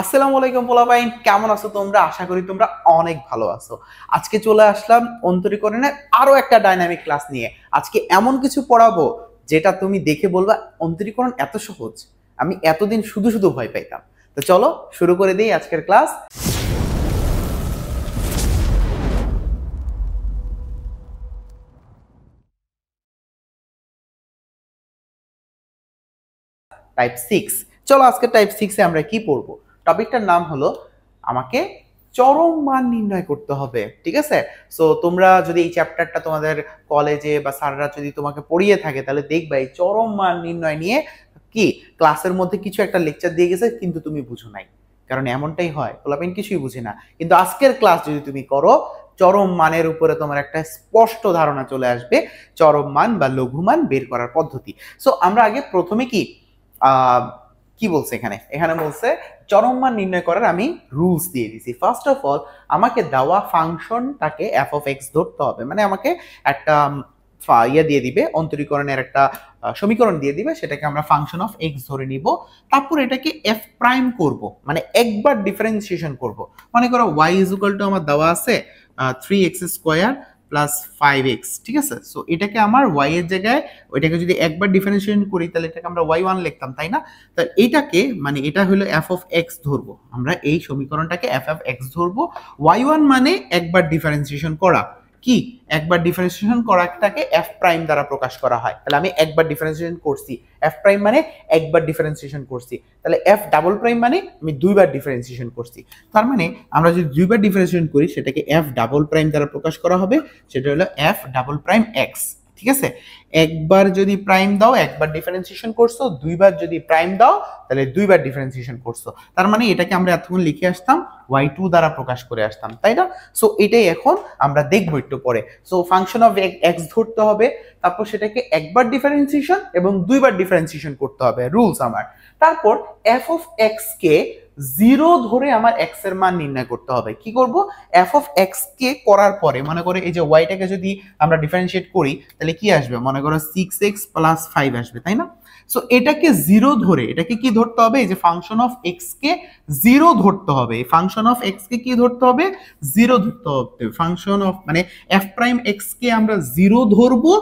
আসসালামু আলাইকুম পোলাপাইন, কেমন আছো তোমরা? আশা করি তোমরা অনেক ভালো আছো। আজকে চলে আসলাম অন্তরীকরণের আরো একটা ডাইনামিক ক্লাস নিয়ে। আজকে এমন কিছু পড়াবো যেটা তুমি দেখে বলবা অন্তরীকরণ এত সহজ, আমি এতদিন শুধু শুধু ভয় পাইতাম। তো চলো শুরু করে দিই আজকের ক্লাস। টাইপ 6। চলো আজকে টাইপ 6 এ আমরা কি পড়বো? টপিকটার নাম হলো আমাকে চরম মান নির্ণয় করতে হবে। ঠিক আছে? সো তোমরা যদি এই চ্যাপ্টারটা তোমাদের কলেজে বা স্যাররা যদি তোমাকে পড়িয়ে থাকে তাহলে দেখবা এই চরম মান নির্ণয় নিয়ে কি ক্লাসের মধ্যে কিছু একটা লেকচার দিয়ে গেছে কিন্তু তুমি বুঝো নাই। কারণ এমনটাই হয়, পোলাপাইন কিছুই বুঝে না, কিন্তু আজকের ক্লাস যদি তুমি করো চরম মানের উপরে তোমার একটা স্পষ্ট ধারণা চলে আসবে, চরম মান বা লঘু মান বের করার পদ্ধতি। সো আমরা আগে প্রথমে কি বলছে এখানে এখানে বলছে চরম মান নির্ণয় করার আমি রুলস দিয়ে দিছি। ফার্স্ট অফ অল আমাকে দেওয়া ফাংশনটাকে এফ অফ এক্স ধরতে হবে, মানে আমাকে একটা ইয়ে দিয়ে দিবে, অন্তরীকরণের একটা সমীকরণ দিয়ে দিবে, সেটাকে আমরা ফাংশন অফ এক্স ধরে নিব। তারপর এটাকে এফ প্রাইম করব, মানে একবার ডিফারেন্সিয়েশন করব। মনে করো ওয়াই ইজ ইকুয়াল টু আমার দেওয়া আছে 3x² প্লাস 5x। ঠিক আছে? সো এটাকে আমার y এর জায়গায় ওইটাকে যদি একবার ডিফারেন্সিয়েশন করি তাহলে এটাকে আমরা y1 লিখতাম, তাই না? তাহলে এইটাকে মানে এটা হলো f অফ x ধরবো, আমরা এই সমীকরণটাকে f অফ x ধরবো। y1 মানে একবার ডিফারেন্সিয়েশন করা, কি একবার ডিফারেন্সিয়েশন করাটাকে f প্রাইম দ্বারা প্রকাশ করা হয়। তাহলে আমি একবার ডিফারেন্সিয়েশন করছি, f প্রাইম মানে একবার ডিফারেন্সিয়েশন করছি। তাহলে f ডাবল প্রাইম মানে আমি দুইবার ডিফারেন্সিয়েশন করছি। তার মানে আমরা যদি দুইবার ডিফারেন্সিয়েশন করি সেটাকে f ডাবল প্রাইম দ্বারা প্রকাশ করা হবে, সেটা হলো f ডাবল প্রাইম x। ঠিক আছে? একবার যদি প্রাইম দাও একবার ডিফারেন্সিয়েশন করছো, দুইবার যদি প্রাইম দাও তাহলে দুইবার ডিফারেন্সিয়েশন করছো। তার মানে এটাকে আমরা এতক্ষণ লিখে আসতাম y2 দ্বারা প্রকাশ করে আসতাম, তাই না? সো এটাই এখন আমরা দেখবো একটু পরে। সো ফাংশন অফ x ধরতে হবে, তারপর সেটাকে একবার ডিফারেন্সিয়েশন এবং দুইবার ডিফারেন্সিয়েশন করতে হবে, রুলস আমার। তারপর f অফ x কে 0 ধরে আমার x এর মান নির্ণয় করতে হবে। কি করব? f অফ x কে করার পরে মনে করে এই যে y টাকে যদি আমরা ডিফারেন্সিয়েট করি তাহলে কি আসবে? মনে করো 6x প্লাস 5 আসবে, তাই না? সো এটাকে 0 ধরে এটাকে কি ধরতে হবে? এই যে ফাংশন অফ x কে 0 ধরতে হবে। ফাংশন অফ x কে কি ধরতে হবে? 0 ধরতে হবে। ফাংশন অফ মানে f প্রাইম x কে আমরা 0 ধরবো,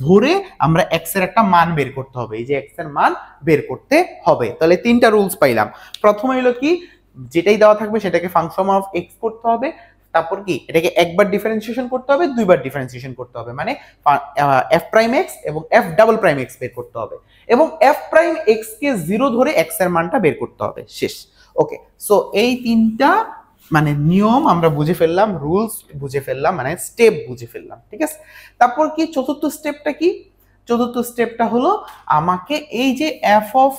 ধরে আমরা x এর একটা মান বের করতে হবে। এই যে x এর মান বের করতে হবে। তাহলে তিনটা রুলস পাইলাম। প্রথমে হলো কি, যেটাই দেওয়া থাকবে সেটাকে ফাংশন অফ x করতে হবে, তারপর কি এটাকে একবার ডিফারেন্সিয়েশন করতে হবে, দুইবার ডিফারেন্সিয়েশন করতে হবে, মানে f প্রাইম x এবং f ডাবল প্রাইম x বের করতে হবে, এবং f প্রাইম x কে 0 ধরে x এর মানটা বের করতে হবে। শেষ। ওকে, সো এই তিনটা মানে নিয়ম আমরা বুঝে ফেললাম, রুলস বুঝে ফেললাম, মানে স্টেপ বুঝে ফেললাম। ঠিক আছে? তারপর কি চতুর্থ স্টেপটা কি? চতুর্থ স্টেপটা হলো আমাকে এই যে f অফ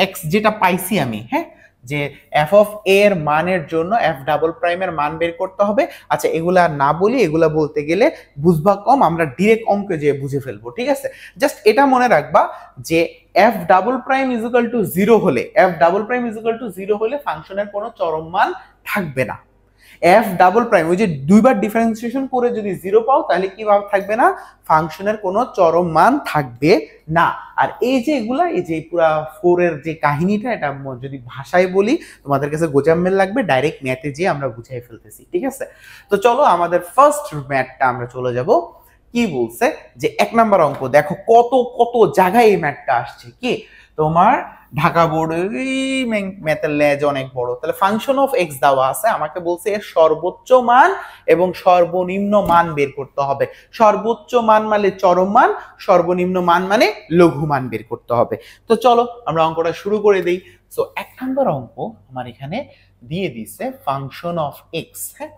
এক্স যেটা পাইছি আমি, হ্যাঁ, যে এফ অফ এ এর মানের জন্য এফ ডাবল প্রাইমের মান বের করতে হবে। আচ্ছা এগুলা না বলি, এগুলা বলতে গেলে বুঝবা কম, আমরা ডিরেক্ট অঙ্কে যে বুঝে ফেলবো। ঠিক আছে? জাস্ট এটা মনে রাখবা যে F double prime is equal to 0 হলে, F double prime is equal to 0 হলে ফাংশনের কোনো চরম মান থাকবে না। এফ ডাবল প্রাইম ওই যে দুইবার ডিফারেন্সিয়েশন করে যদি 0 পাও তাহলে কি থাকবে না? ফাংশনের কোনো চরম মান থাকবে না। আর এই যে এগুলা, এই যে পুরা 4 এর যে কাহিনীটা, এটা যদি ভাষায় বলি তোমাদের কাছে গোজাম্মেল লাগবে, ডাইরেক্ট ম্যাথে যেয়ে আমরা বুঝাই ফেলতেছি। ঠিক আছে? তো চলো আমাদের ফার্স্ট ম্যাথটা আমরা চলে যাব। কি বলছে যে 1 নাম্বার অঙ্ক দেখো, কত কত জায়গায় এই ম্যাথটা আসছে। কি তোমার ঢাকা বোর্ডে ম্যাথের লেজ অনেক বড়। তাহলে ফাংশন অফ এক্স দেওয়া আছে, আমাকে বলছে এর সর্বোচ্চ মান এবং সর্বনিম্ন মান বের করতে হবে। সর্বোচ্চ মান মানে চরম মান, সর্বনিম্ন মান মানে লঘু মান বের করতে হবে। তো চলো আমরা অঙ্কটা শুরু করে দেই। সো 1 নম্বর অঙ্ক আমার এখানে দিয়ে দিছে ফাংশন অফ এক্স। হ্যাঁ,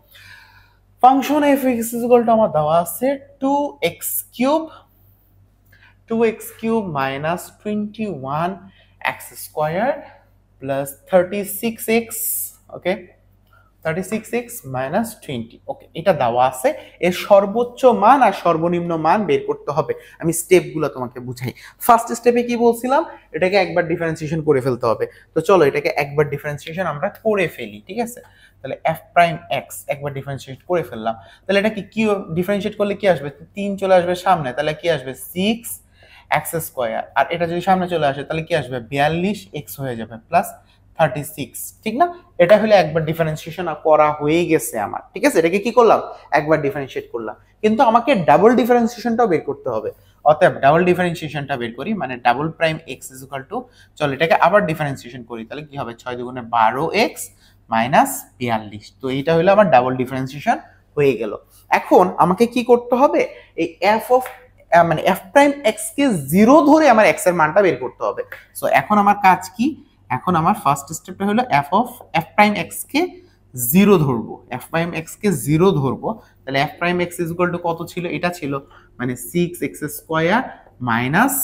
function F x is equal to আমার দেওয়া আছে 2x³ minus 21x squared plus 36x, ওকে, 36x minus 20। ওকে, এটা দেওয়া আছে। এর সর্বোচ্চ মান আর সর্বনিম্ন মান বের করতে হবে। আমি স্টেপগুলো তোমাকে বুঝাই। ফার্স্ট স্টেপে কি বলছিলাম? এটাকে একবার ডিফারেন্সিয়েশন করে ফেলতে হবে। তো চলো এটাকে একবার ডিফারেন্সিয়েশন আমরা করে ফেলি। ঠিক আছে? তাহলে f প্রাইম x একবার ডিফারেন্সিয়েট করে ফেললাম। তাহলে এটা কি ডিফারেন্সিয়েট করলে কি আসবে? 3 চলে আসবে সামনে, তাহলে কি আসবে? 6x square. আর এটা যদি সামনে চলে আসে তাহলে কি আসবে? 42x হয়ে যাবে প্লাস 36, ঠিক না? এটা হলে একবার ডিফারেন্সিয়েশন করা হয়ে গেছে আমার, ঠিক আছে? এটাকে কি করলাম, একবার ডিফারেন্সিয়েট করলাম, কিন্তু আমাকে ডাবল ডিফারেন্সিয়েশনটাও বের করতে হবে। অতএব ডাবল ডিফারেন্সিয়েশনটা বের করি, মানে double prime x is equal two, চল এটাকে আবার ডিফারেন্সিয়েশন করি, তাহলে কি হবে 6 দুগুণে 12x মাইনাস 42। তো এইটা হলো আমার ডাবল ডিফারেন্সিয়েশন হয়ে গেল। এখন আমাকে কি করতে হবে, এই মানে এফ প্রাইম এক্স কে 0 ধরে আমার এক্স এর মানটা বের করতে হবে। সো এখন আমার কাজ কি, এখন আমার ফার্স্ট স্টেপটা হলো এফ প্রাইম এক্স কে 0 ধরবো, এফ প্রাইম এক্স কে 0 ধরবো। তাহলে F prime x is equal two কত ছিল, এটা ছিল মানে 6x square minus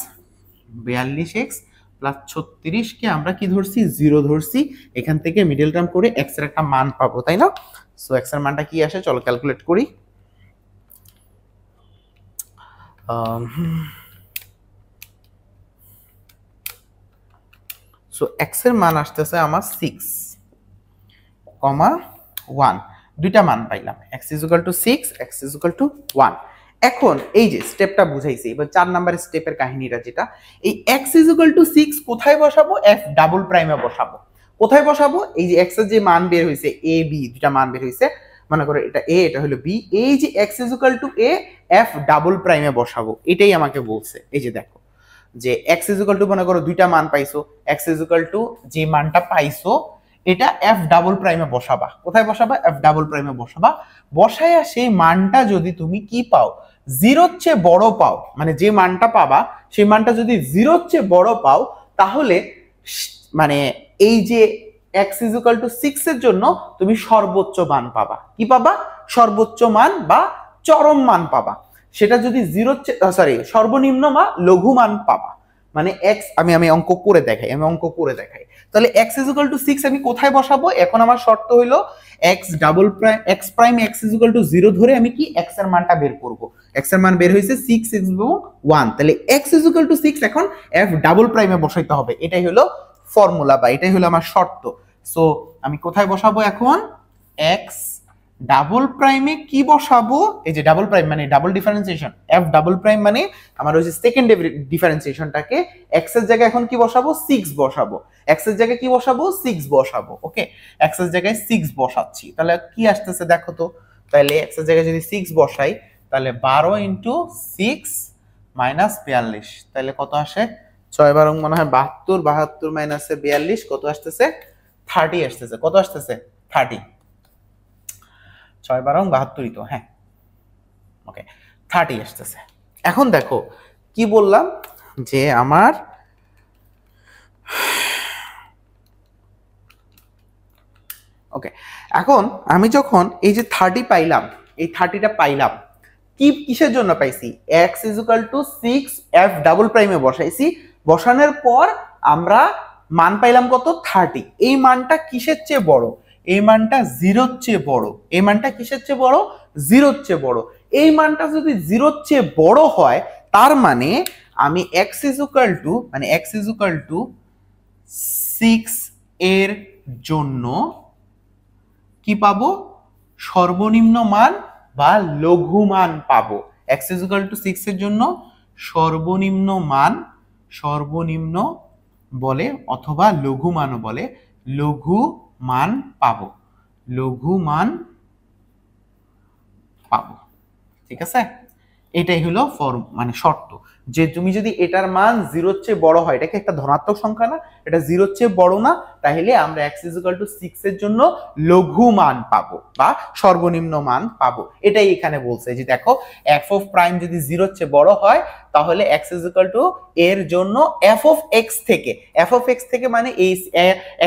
42x plus 36 কে আমরা কি ধরছি, 0 ধরছি। এখান থেকে মিডল টার্ম করে এক্স এর একটা মান পাবো, তাই না? সো এক্স এর মানটা কি আসে, চলো ক্যালকুলেট করি। সো এক্স এর মান আসতেছে আমার 6,1, দুইটা মান পাইলাম, x is equal two 6, x is equal two 1। এখন এই যে স্টেপটা বুঝাইছি, এবার 4 নাম্বার স্টেপের কাহিনীটা যেটা, এই x ইজ ইকুয়াল টু 6 কোথায় বসাবো, f ডাবল প্রাইমে বসাবো। কোথায় বসাবো, এই যে x এর যে মান বের হইছে a b, দুইটা মান বের হইছে, মনে করো এটা a, এটা হলো b, এই যে x is equal two a, f double প্রাইমে বসাবো, এটাই আমাকে বলছে। এই যে দেখো যে x ইজ ইকুয়াল টু, মনে করো দুইটা মান পাইছো, x ইজ ইকুয়াল টু যে মানটা পাইছো এটা f ডাবল প্রাইমে বসাবা। কোথায় বসাবা, f ডাবল প্রাইমে বসাবা। বসায়া সেই মানটা যদি তুমি কি পাও, 0 এর চেয়ে বড় পাও, মানে যে মানটা পাবা সেই মানটা যদি 0 এর চেয়ে বড় পাও, তাহলে মানে এই যে x ইজ ইকুয়াল টু 6 এর জন্য তুমি সর্বোচ্চ মান পাবা। কি পাবা, সর্বোচ্চ মান বা চরম মান পাবা। সেটা যদি 0 সর্বনিম্ন বা লঘু মান পাবা। মানে x, আমি অঙ্ক করে দেখাই, তাহলে x ইজ ইকুয়াল টু 6 আমি কোথায় বসাবো, এখন আমার শর্ত হইলো x double prime x prime x is equal to 0 ধরে আমি কি x এর মানটা বের করব। x এর মান বের হইছে 6 এবং 1, তাহলে x ইজ ইকুয়াল টু 6 এখন f ডাবল প্রাইমে বসাইতে হবে। এটাই হলো ফর্মুলা বা এটাই হলো আমার শর্ত। সো আমি কোথায় বসাবো এখন, x ডাবল প্রাইমে কি বসাবো, এই যে ডাবল প্রাইম মানে double differentiation, f double prime মানে আমার ওই যে সেকেন্ড ডিফারেন্সিয়েশনটাকে x এর জায়গায় এখন কি বসাবো, 6 বসাবো। x এর জায়গায় কি বসাবো, 6 বসাবো। ওকে, x এর জায়গায় 6 বসাচ্ছি, তাহলে কি আসতেছে দেখো তো। তাহলে x এর জায়গায় যদি 6 বসাই, তাহলে 12 ইনটু 6 মাইনাস 42, তাহলে কত আসে, 6 12 মনে হয় 72, 72 মাইনাসে 42 কত আসতেছে, 30 আসতেছে। কত আসতেছে, 30। 6 12 72ই তো, হ্যাঁ ওকে, 30 আসতেছে। এখন দেখো কি বললাম যে আমার ওকে, এখন আমি যখন এই যে 30 পাইলাম, এই 30টা পাইলাম কি কিসের জন্য পাইছি, x is equal two 6 f double প্রাইমে বসাইছি। বসানোর পর আমরা মান পাইলাম কত, 30। এই মানটা কিসের চেয়ে বড়, এই মানটা 0 এর চেয়ে বড়। এই মানটা কিসের চেয়ে বড়, 0 এর চেয়ে বড়। এই মানটা যদি 0 এর চেয়ে বড় হয়, তার মানে আমি x ইজ ইকুয়াল টু, মানে x ইজ ইকুয়াল টু 6 এর জন্য কি পাবো, সর্বনিম্ন মান বা লঘু মান পাবো। x ইজ ইকুয়াল টু 6 এর জন্য সর্বনিম্ন মান, সর্বনিম্ন বলে অথবা লঘু মানও বলে, লঘু মান পাবো, লঘু মান পাবো। ঠিক আছে, এটাই হলো মানে শর্ত, যে তুমি যদি এটার মান 0 এর চেয়ে বড় হয়, এটা কি একটা ধনাত্মক সংখ্যা না, এটা 0 এর চেয়ে বড় না, তাহলে আমরা x ইজ ইকুয়াল টু 6 এর জন্য লঘু মান পাবো বা সর্বনিম্ন মান পাবো। এটাই এখানে বলছে যে দেখো f অফ প্রাইম যদি 0 এর চেয়ে বড় হয়, তাহলে x ইজ ইকুয়াল টু এর জন্য f অফ x থেকে মানে এই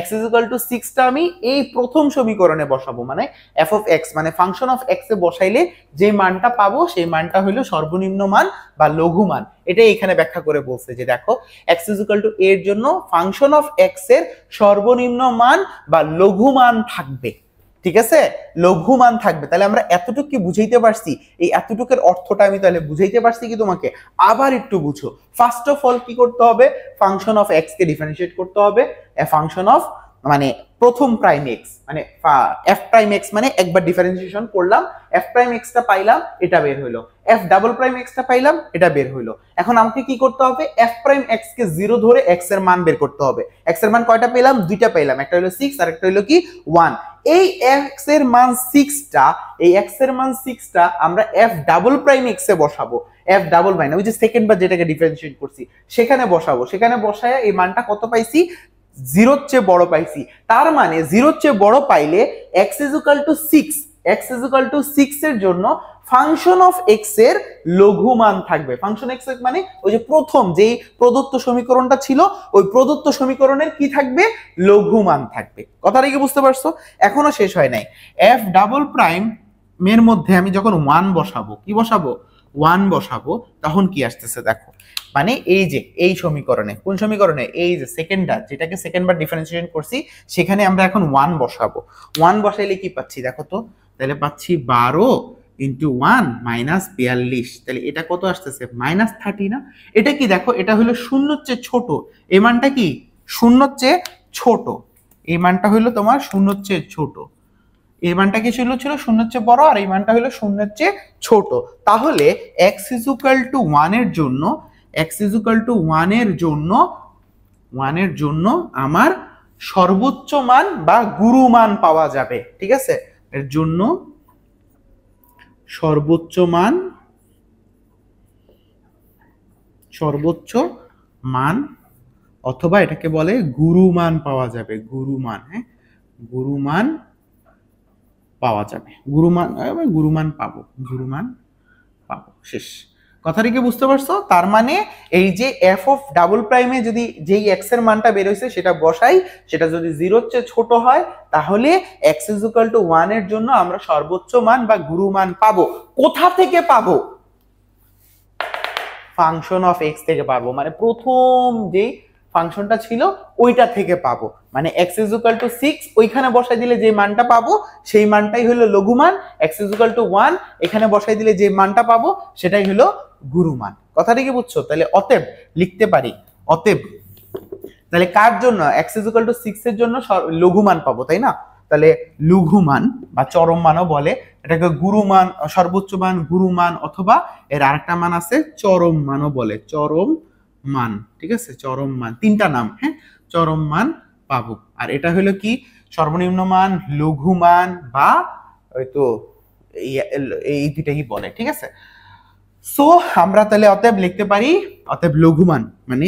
x ইজ ইকুয়াল টু 6 টা আমি এই প্রথম সমীকরণে বসাবো, মানে f অফ x মানে ফাংশন অফ x এ বসাইলে যে মানটা পাবো সেই মানটা হলো সর্বনিম্ন মান বা লঘু মান। এটাই এখানে ব্যাখ্যা করে বলছে যে দেখো x ইজ ইকুয়াল টু এর জন্য ফাংশন অফ x এর সর্বনিম্ন মান বা লঘু মান থাকবে। ঠিক আছে, লঘু মান থাকবে। তাহলে আমরা এতটুকু কি বুঝাইতে পারছি, এই এতটুকুর অর্থটা আমি তাহলে বুঝাইতে পারছি কি তোমাকে, আবার একটু বুঝো। ফার্স্ট অফ অল কি করতে হবে, function of x K differentiate করতে হবে, এ ফাংশন অফ মানে প্রথম প্রাইম এক্স মানে এফ প্রাইম এক্স মানে একবার ডিফারেন্সিয়েশন করলাম, এফ প্রাইম এক্সটা পাইলাম, এটা বের হইলো, এফ ডাবল প্রাইম এক্সটা পাইলাম, এটা বের হইলো। এখন আমাকে কি করতে হবে, এফ প্রাইম এক্স কে 0 ধরে এক্স এর মান বের করতে হবে। এক্স এর মান কয়টা পেলাম, দুইটা পেলাম, একটা হলো 6 আর একটা হলো কি 1। এই এক্স এর মান 6টা, এই এক্স এর মান 6টা আমরা এফ ডাবল প্রাইম এক্স এ বসাবো, এফ ডাবল মানে ওই যে সেকেন্ড বার যেটাকে ডিফারেন্সিয়েট করছি সেখানে বসাবো, সেখানে বসায় এই মানটা কত পাইছি, 0-র চেয়ে বড় পাইছি। তার মানে 0-র চেয়ে বড় পাইলে x = 6, x = 6 এর জন্য ফাংশন অফ x এর লঘু মান থাকবে। ফাংশন x মানে ওই যে প্রথম যেই প্রদত্ত সমীকরণটা ছিল ওই প্রদত্ত সমীকরণের কি থাকবে, লঘু মান থাকবে। কথাটা কি বুঝতে পারছো? এখনো শেষ হয় নাই। f ডাবল প্রাইম এর মধ্যে আমি যখন 1 বসাবো, কি বসাবো, 1 বসাবো, তখন কি আসতেছে দেখো, মানে এই যে এই সমীকরণে, কোন সমীকরণে, এই যে সেকেন্ডবার যেটাকে সেকেন্ডবার ডিফারেন্সিয়েশন করছি সেখানে আমরা এখন 1 বসাবো। 1 বসাইলে কি পাচ্ছি দেখো তো, তাহলে পাচ্ছি 12 ইন্টু 1 মাইনাস 42, তাহলে এটা কত আসতেছে, মাইনাস 30 না? এটা কি দেখো, এটা হলো শূন্যর চেয়ে ছোট, এই মানটা কি শূন্যর চেয়ে ছোট, এই মানটা হলো তোমার শূন্যর চেয়ে ছোট, এই মানটা কি ছিল শূন্যের চেয়ে বড় আর এই মানটা হলো শূন্যের চেয়ে ছোট। তাহলে x = 1 এর জন্য, x = 1 এর জন্য, 1 এর জন্য আমার সর্বোচ্চ মান বা গুরু মান পাওয়া যাবে। ঠিক আছে, এর জন্য সর্বোচ্চ মান, সর্বোচ্চ মান অথবা এটাকে বলে গুরু মান পাওয়া যাবে, গুরু মান। হ্যাঁ, গুরু মান পাওয়া যাবে, গুরুমান পাবো, গুরুমান পাবো। শেষ। কথাটা কি বুঝতে পারছো? তার মানে এই যে এফ অফ ডাবল প্রাইমে যদি যেই এক্স এর মানটা বের হয়েছে সেটা বসাই, সেটা যদি 0-র চেয়ে ছোট হয় তাহলে x = 1 এর জন্য আমরা সর্বোচ্চ মান বা গুরুমান পাবো। কোথা থেকে পাবো? ফাংশন অফ এক্স থেকে পাবো, মানে প্রথম যেই ফাংশনটা ছিল ওইটা থেকে পাবো। মানে x = 6 ওইখানে বসাই দিলে যে মানটা পাবো সেই মানটাই হলো লঘুমান, x = 1 এখানে বসাই দিলে যে মানটা পাবো সেটাই হলো গুরুমান। কথাটা কি বুঝছো? তাহলে অতএব লিখতে পারি, অতএব তাহলে কার জন্য, x = 6 এর জন্য লঘুমান পাবো, তাই না? তাহলে লঘুমান বা চরম মানও বলে, এটাকে গুরুমান, সর্বোচ্চ মান, গুরুমান অথবা এর আরেকটা মান আছে চরম মানও বলে, চরম মান। ঠিক আছে, চরম মান, তিনটা নাম। হ্যাঁ, চরম মান পাবো। আর এটা হলো কি, সর্বনিম্ন মান, লঘু মান বা ওই তো এই দুইটাই বলে। ঠিক আছে, সো আমরা তাহলে অতএব লিখতে পারি, অতএব লঘুমান মানে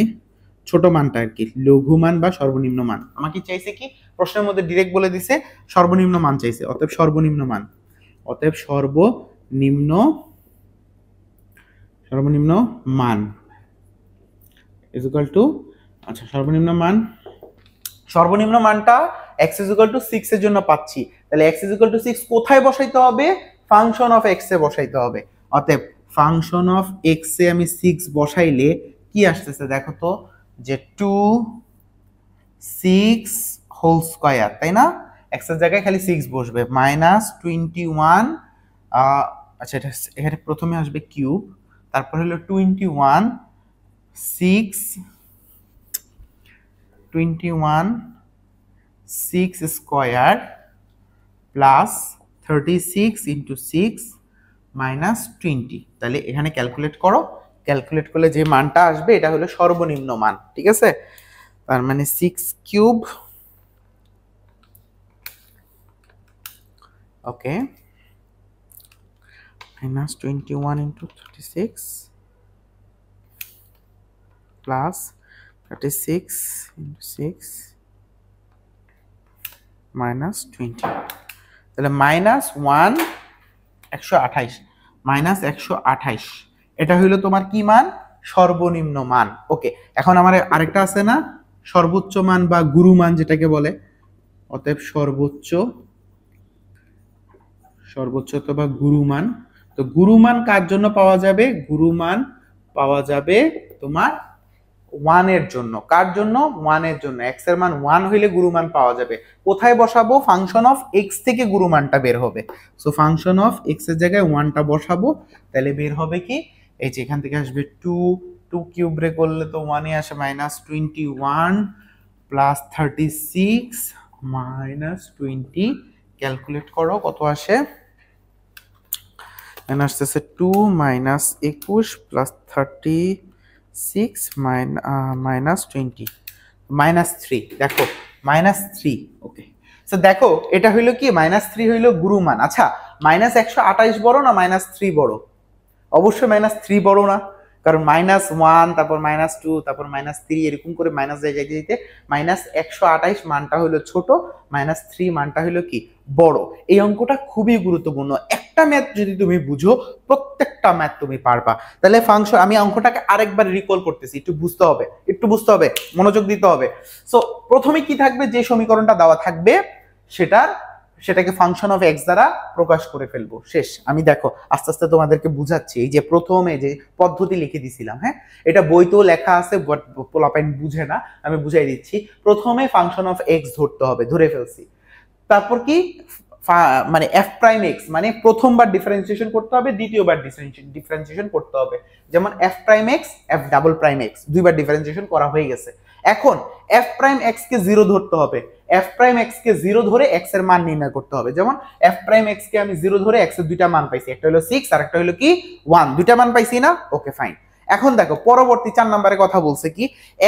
ছোট মানটা আর কি, লঘুমান বা সর্বনিম্ন মান। আমাকে চাইছে কি, প্রশ্নের মধ্যে ডিরেক্ট বলে দিছে সর্বনিম্ন মান চাইছে, অতএব সর্বনিম্ন মান, অতএব সর্বনিম্ন, সর্বনিম্ন মান = আচ্ছা সর্বনিম্ন মান, সর্বনিম্ন মানটা x = 6 এর জন্য পাচ্ছি। তাহলে x = 6 কোথায় বসাইতে হবে, ফাংশন অফ x এ বসাইতে হবে। অতএব ফাংশন অফ x এ আমি 6 বসাইলে কি আসতেছে দেখো তো, যে 2 6 হোল স্কয়ার, তাই না? x এর জায়গায় খালি 6 বসবে, -21, আচ্ছা এটা এখানে প্রথমে আসবে কিউব, তারপর হলো 21 6 স্কয়ার প্লাস 36 × 6 -20। তাহলে এখানে ক্যালকুলেট করো, ক্যালকুলেট করলে যে মানটা আসবে এটা হলো সর্বনিম্ন মান। ঠিক আছে, তার মানে 6³ ওকে -21 × 36 প্লাস 36 × 6 -20, তাহলে -1 128, -128 এটা হইলো তোমার কি মান, সর্বনিম্ন মান। ওকে, এখন আমার আরেকটা আছে না, সর্বোচ্চ মান বা গুরু মান যেটাকে বলে। অতএব সর্বোচ্চ, সর্বোচ্চ অথবা গুরুমান। তো গুরুমান কার জন্য পাওয়া যাবে, গুরুমান পাওয়া যাবে তোমার 1 এর জন্য। কার জন্য, 1 এর জন্য। x এর মান 1 হইলে গুরুমান পাওয়া যাবে। কোথায় বসাবো, ফাংশন অফ x থেকে গুরুমানটা বের হবে। সো ফাংশন অফ x এর জায়গায় 1টা বসাবো, তাহলে বের হবে কি, এই যে এখান থেকে আসবে 2 কিউব রে করলে তো 1 এ আসে -21 প্লাস 36 -20 ক্যালকুলেট করো কত আসে, এখানে আসতেছে 2 -21 + 36 -20 -3, দেখো -3। ওকে, সো দেখো এটা হইলো কি -3 হইলো গুরুমান। আচ্ছা, -128 বড় না -3 বড়? অবশ্যই -3 বড় না, কারণ -1 তারপর -2 তারপর -3 এরকম করে মাইনাস যাইতে যাইতে -128 মানটা হলো ছোট, -3 মানটা হলো কি বড়। এই অঙ্কটা খুবই গুরুত্বপূর্ণ। একটা ম্যাথ যদি তুমি বুঝো, প্রত্যেকটা ম্যাথ তুমি পারবা। তাহলে ফাংশন, আমি অঙ্কটাকে আরেকবার রিকল করতেছি, একটু বুঝতে হবে, একটু বুঝতে হবে, মনোযোগ দিতে হবে। সো প্রথমে কি থাকবে, যে সমীকরণটা দেওয়া থাকবে সেটাকে ফাংশন অফ এক্স দ্বারা প্রকাশ করে ফেলবো, শেষ। আমি দেখো আস্তে আস্তে তোমাদেরকে বুঝাচ্ছি। এই যে প্রথমে যে পদ্ধতি লিখে দিছিলাম, হ্যাঁ, এটা বইতেও লেখা আছে, বাট পোলাপাইন বুঝে না, আমি বুঝাই দিচ্ছি। প্রথমে ফাংশন অফ এক্স ধরতে হবে, ধরে ফেলছি। তারপর কি, মানে এফ প্রাইম এক্স, মানে প্রথমবার ডিফারেন্সিয়েশন করতে হবে, দ্বিতীয়বার ডিফারেন্সিয়েশন করতে হবে। যেমন F prime x, F double prime x, দুইবার ডিফারেন্সিয়েশন করা হয়ে গেছে। এখন এফ প্রাইম এক্স কে 0 ধরতে হবে। এফ প্রাইম এক্স কে 0 ধরে এক্স এর মান নির্ণয় করতে হবে। যেমন এফ প্রাইম এক্স কে আমি 0 ধরে এক্স এর দুইটা মান পাইছি, একটা হলো 6 আর একটা হলো কি 1, দুইটা মান পাইছি না? ওকে, ফাইন। এখন দেখো পরবর্তী 4 নম্বরে কথা বলছে কি,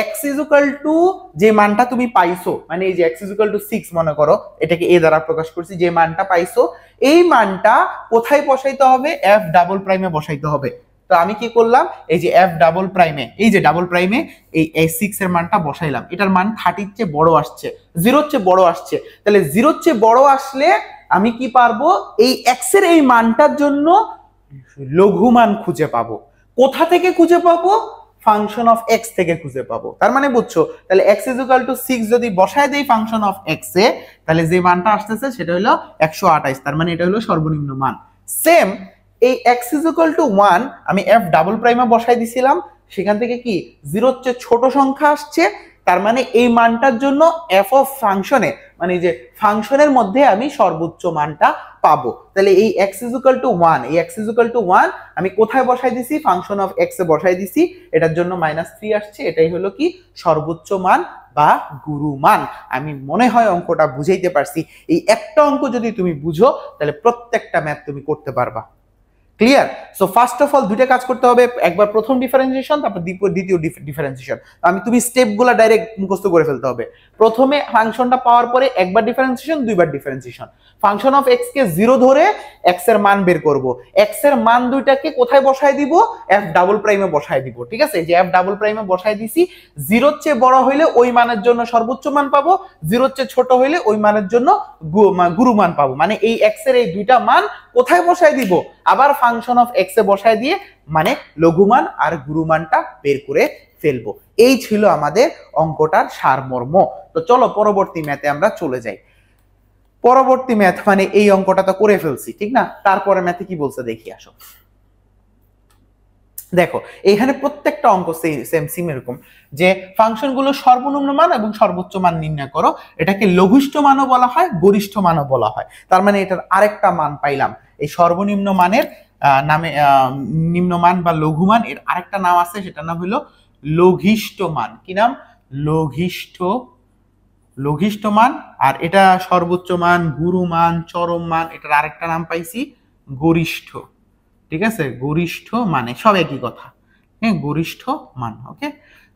x ইকুয়াল টু যে মানটা তুমি পাইছো, মানে এই যে x ইকুয়াল টু 6 মনে করো, এটাকে a দ্বারা প্রকাশ করছি, যে মানটা পাইছো এই মানটা কোথায় বসাইতে হবে? f ডাবল প্রাইমে বসাইতে হবে। তো আমি কি করলাম, এই যে f ডাবল প্রাইমে, এই যে ডাবল প্রাইমে এই 6 এর মানটা বসাইলাম। এটার মান 30 এর চেয়ে বড় আসছে, 0 এর চেয়ে বড় আসছে। তাহলে 0 এর চেয়ে বড় আসলে আমি কি পারবো, এই x এর এই মানটার জন্য লঘুমান খুঁজে পাবো। কোথা থেকে খুঁজে পাবো? ফাংশন অফ এক্স থেকে খুঁজে পাবো। তার মানে বুঝছো, তাহলে x ইকুয়াল টু 6 যদি বসায় দেই ফাংশন অফ এক্স এ, তাহলে যে মানটা আসতেছে সেটা হলো 128। তার মানে এটা হলো সর্বনিম্ন মান। সেম এই x ইকুয়াল টু 1 আমি f ডাবল প্রাইমে বসাই দিছিলাম, সেখান থেকে কি 0 এর চেয়ে ছোট সংখ্যা আসছে। তার মানে এই মানটার জন্য f অফ ফাংশনে, মানে যে ফাংশনের মধ্যে আমি সর্বোচ্চ মানটা পাবো। তাহলে এই x ইকুয়াল টু 1, এই x ইকুয়াল টু 1 আমি কোথায় বসাই দিছি? ফাংশন অফ x এ বসাই দিছি। এটার জন্য -3 আসছে, এটাই হলো কি সর্বোচ্চ মান বা গুরু মান। আমি মনে হয় অঙ্কটা বুঝাইতে পারছি। এই একটা অঙ্ক যদি তুমি বুঝো, তাহলে প্রত্যেকটা ম্যাথ তুমি করতে পারবা। Clear? So first of all দুইটা কাজ করতে হবে, একবার প্রথম ডিফারেন্সিয়েশন, তারপর দ্বিতীয় ডিফারেন্সিয়েশন। তুমি স্টেপগুলো ডাইরেক্ট মুখস্থ করে ফেলতে হবে। প্রথমে ফাংশনটা পাওয়ার পরে একবার ডিফারেন্সিয়েশন, দুইবার ডিফারেন্সিয়েশন। ফাংশন অফ এক্স কে 0 ধরে এক্স এর মান বের করব। এক্স এর মান দুইটাকে কোথায় বসায় দিব? এফ ডাবল প্রাইমে বসায় দিব। ঠিক আছে, যে এফ ডাবল প্রাইমে বসায় দিছি, 0 এর চেয়ে বড় হইলে ওই মানের জন্য সর্বোচ্চ মান পাবো, 0 এর চেয়ে ছোট হইলে ওই মানের জন্য গুরু মান পাবো। মানে এই এক্স এর এই দুইটা মান কোথায় বসায় দিব? আবার ফাংশন অফ এক্স এ বসায় দিয়ে মানে লঘুমান আর গুরুমানটা বের করে ফেলবো। এই ছিল আমাদের অঙ্কটার সারমর্ম। তো চলো পরবর্তী ম্যাথে আমরা চলে যাই। পরবর্তী ম্যাথ মানে এই অঙ্কটা তো করে ফেলছি, ঠিক না? তারপরে ম্যাথে কি বলছে দেখি, আসো। দেখো এখানে প্রত্যেকটা অঙ্ক সেম এরকম, যে ফাংশনগুলো সর্বনিম্ন মান এবং সর্বোচ্চ মান নির্ণয় করো। এটাকে লঘিষ্ঠ মানও বলা হয়, গরিষ্ঠ মানও বলা হয়। তার মানে এটার আরেকটা মান পাইলাম। এই সর্বনিম্ন মানের নামে নিম্ন মান বা লঘু মান, এর আরেকটা নাম আছে, সেটার নাম হলো লঘিষ্ঠ মান। কি নাম? লঘিষ্ঠ মান। আর এটা সর্বোচ্চ মান, গুরু মান, চরম মান, এটার আরেকটা নাম পাইছি গরিষ্ঠ। ঠিক আছে, গরিষ্ঠ মানে সব একই কথা, হ্যাঁ, গরিষ্ঠ মান। ওকে,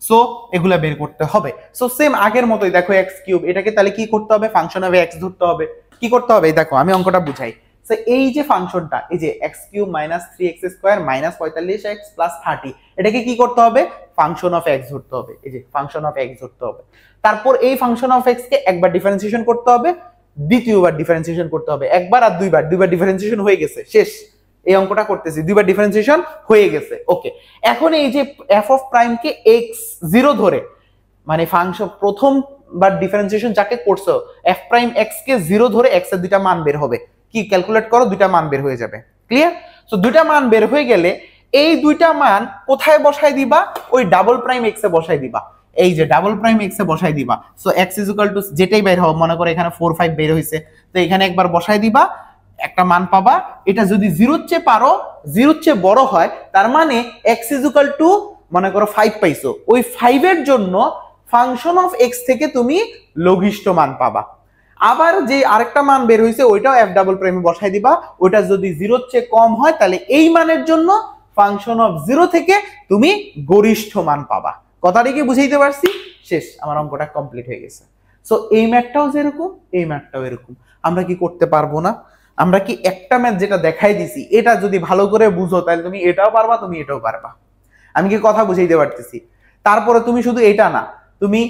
সো এগুলা বের করতে হবে। সো সেম আগের মতোই দেখো এক্স কিউব, এটাকে তাহলে কি করতে হবে? ফাংশন অফ এক্স ধরতে হবে। কি করতে হবে? দেখো আমি অঙ্কটা বুঝাই। সো এই যে ফাংশনটা, এই যে x cube -3x square -45x + 30, এটাকে কি করতে হবে? ফাংশন অফ এক্স ধরতে হবে। এই যে ফাংশন অফ এক্স ধরতে হবে। তারপর এই ফাংশন অফ এক্স কে একবার ডিফারেন্সিয়েশন করতে হবে, দ্বিতীয়বার ডিফারেন্সিয়েশন করতে হবে। একবার আর দুইবার ডিফারেন্সিয়েশন হয়ে গেছে, শেষ। এই অঙ্কটা করতেছি, দুইবার ডিফারেন্সিয়েশন হয়ে গেছে। ওকে, এখন এই যে F of prime K x 0 ধরে, মানে ফাংশন প্রথমবার ডিফারেন্সিয়েশন যাকে করছো, এফ প্রাইম এক্স কে 0 ধরে এক্স এর দুইটা মান বের হবে। কি ক্যালকুলেট করো, দুইটা মান বের হয়ে যাবে। ক্লিয়ার? সো দুইটা মান বের হয়ে গেলে এই দুইটা মান কোথায় বসাই দিবা? ওই ডাবল প্রাইম এক্স এ বসাই দিবা। এই যে ডাবল প্রাইম এক্স এ বসাই দিবা। সো এক্স ইকুয়াল টু যেটাই বের হবে, মনে করো এখানে 4 5 বের হইছে, তো এখানে একবার বসাই দিবা, একটা মান পাবা। এটা যদি 0 চেয়ে পারো, 0 চেয়ে বড় হয়, তার মানে x ইকুয়াল টু মনে করো 5 পাইছো, ওই 5 এর জন্য ফাংশন অফ x থেকে তুমি লঘিষ্ঠ মান পাবা। আবার যে আরেকটা মান বের হয়েছে ওইটাও এফ ডাবল প্রাইমে বসাই দিবা, ওইটা যদি জিরোর চেয়ে কম হয় তাহলে এই মানের জন্য ফাংশন অফ জিরো থেকে তুমি গরিষ্ঠ মান পাবা। কথাটা কি বুঝাইতে পারছি? শেষ, আমার অঙ্কটা কমপ্লিট হয়ে গেছে। সো এই ম্যাথটাও যেরকম এই ম্যাথটাও এরকম। আমরা কি করতে পারবো না? আমরা কি একটা ম্যাথ যেটা দেখাই দিছি এটা যদি ভালো করে বুঝো তাহলে তুমি এটাও পারবা, তুমি এটাও পারবা। আমি কি কথা বুঝাইতে পারতেছি? তারপরে তুমি শুধু এটা না, তুমি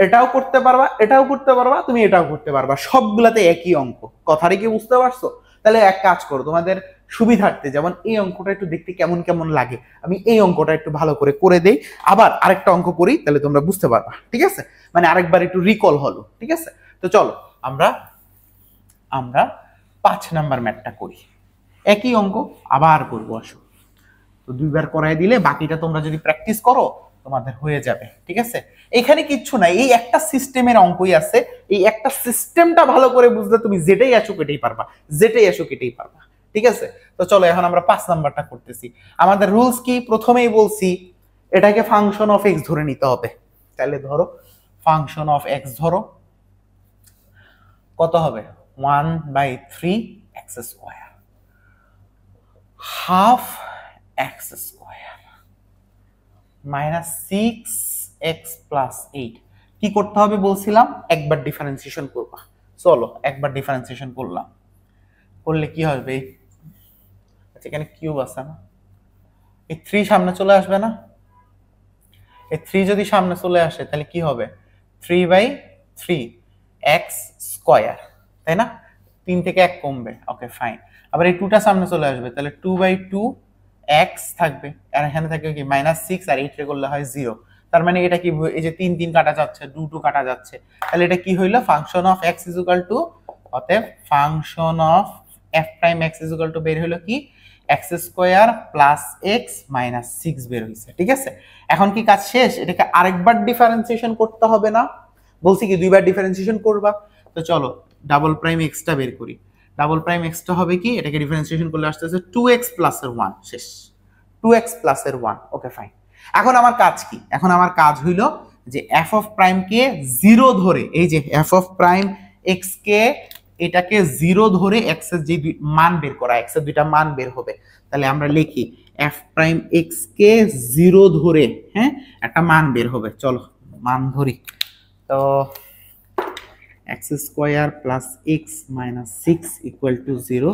এটাও করতে পারবা, এটাও করতে পারবা, তুমি এটাও করতে পারবা, সবগুলাতে একই অঙ্ক। কথাটা কি বুঝতে পারছো? তাহলে এক কাজ করো, তোমাদের সুবিধার্থে, যেমন এই অঙ্কটা একটু দেখতে কেমন কেমন লাগে, আমি এই অঙ্কটা একটু ভালো করে দেই, আবার আরেকটা অঙ্ক করি, তাহলে তোমরা বুঝতে পারবা। ঠিক আছে? মানে আরেকবার একটু রিকল হলো। ঠিক আছে? তো চলো আমরা 5 নাম্বার ম্যাথটা করি। একই অঙ্ক আবার করবো, আসো। তো দুইবার করাই দিলে বাকিটা তোমরা যদি প্র্যাকটিস করো তোমাদের হয়ে যাবে। ঠিক আছে? এখানে কিচ্ছু নাই, এই একটা সিস্টেমের অঙ্কই আছে। এই একটা সিস্টেমটা ভালো করে বুঝলে তুমি যেটাই আসো কেটেই পারবা, যেটাই আসো কেটেই পারবা। ঠিক আছে? তো চলো এখন আমরা 5 নাম্বারটা করতেছি। আমাদের রুলস কি? প্রথমেই বলছি এটাকে ফাংশন অফ এক্স ধরে নিতে হবে। তাহলে ধরো ফাংশন অফ এক্স ধরো, কত হবে? 1/3 x square half x square minus 6x plus 8। কি করতে হবে বলছিলাম? একবার ডিফারেন্সিয়েশন করবা। চলো একবার ডিফারেন্সিয়েশন করলাম, করলে কি হবে? আচ্ছা, এখানে কিউব আছে না, এই 3 সামনে চলে আসবে না? এই 3 যদি সামনে চলে আসে তাহলে কি হবে? 3/3 এক্স স্কোয়ার, তাই না? 3 থেকে 1 কমবে, ওকে ফাইন। আবার এই 2টা সামনে চলে আসবে, তাহলে 2/2 এক্স থাকবে, আর এখানে থাকবে কি -6, আর 8 রে করলে হয় 0। তার মানে এটা কি, এই যে 3 3 কাটা যাচ্ছে, 2 2 কাটা যাচ্ছে, তাহলে এটা কি হইলো? Function of x is equal to, অতএব function of f prime x is equal to বের হলো কি? X square plus x minus 6 বের হয়েছে। ঠিক আছে? এখন কি কাজ শেষ? এটাকে আরেকবার ডিফারেন্সিয়েশন করতে হবে না? বলছি কি দুইবার ডিফারেন্সিয়েশন করবা। তো চলো ডাবল প্রাইম এক্সটা বের করি। ডাবল প্রাইম এক্সটা হবে কি? এটাকে ডিফারেন্সিয়েশন করলে আসতেছে 2x প্লাস এর 1। শেষ, 2x প্লাস এর 1। Okay fine. এখন আমার কাজ কি? এখন আমার কাজ হইল যে এফ অফ প্রাইম কে 0 ধরে, এই যে এফ অফ প্রাইম এক্স কে, এটাকে 0 ধরে এক্স এর যে মান বের করা, এক্স এর দুইটা মান বের হবে। তাহলে আমরা লিখি এফ প্রাইম এক্স কে 0 ধরে, হ্যাঁ, একটা মান বের হবে। চলো মান ধরি। তো x square plus x minus 6 equal to 0।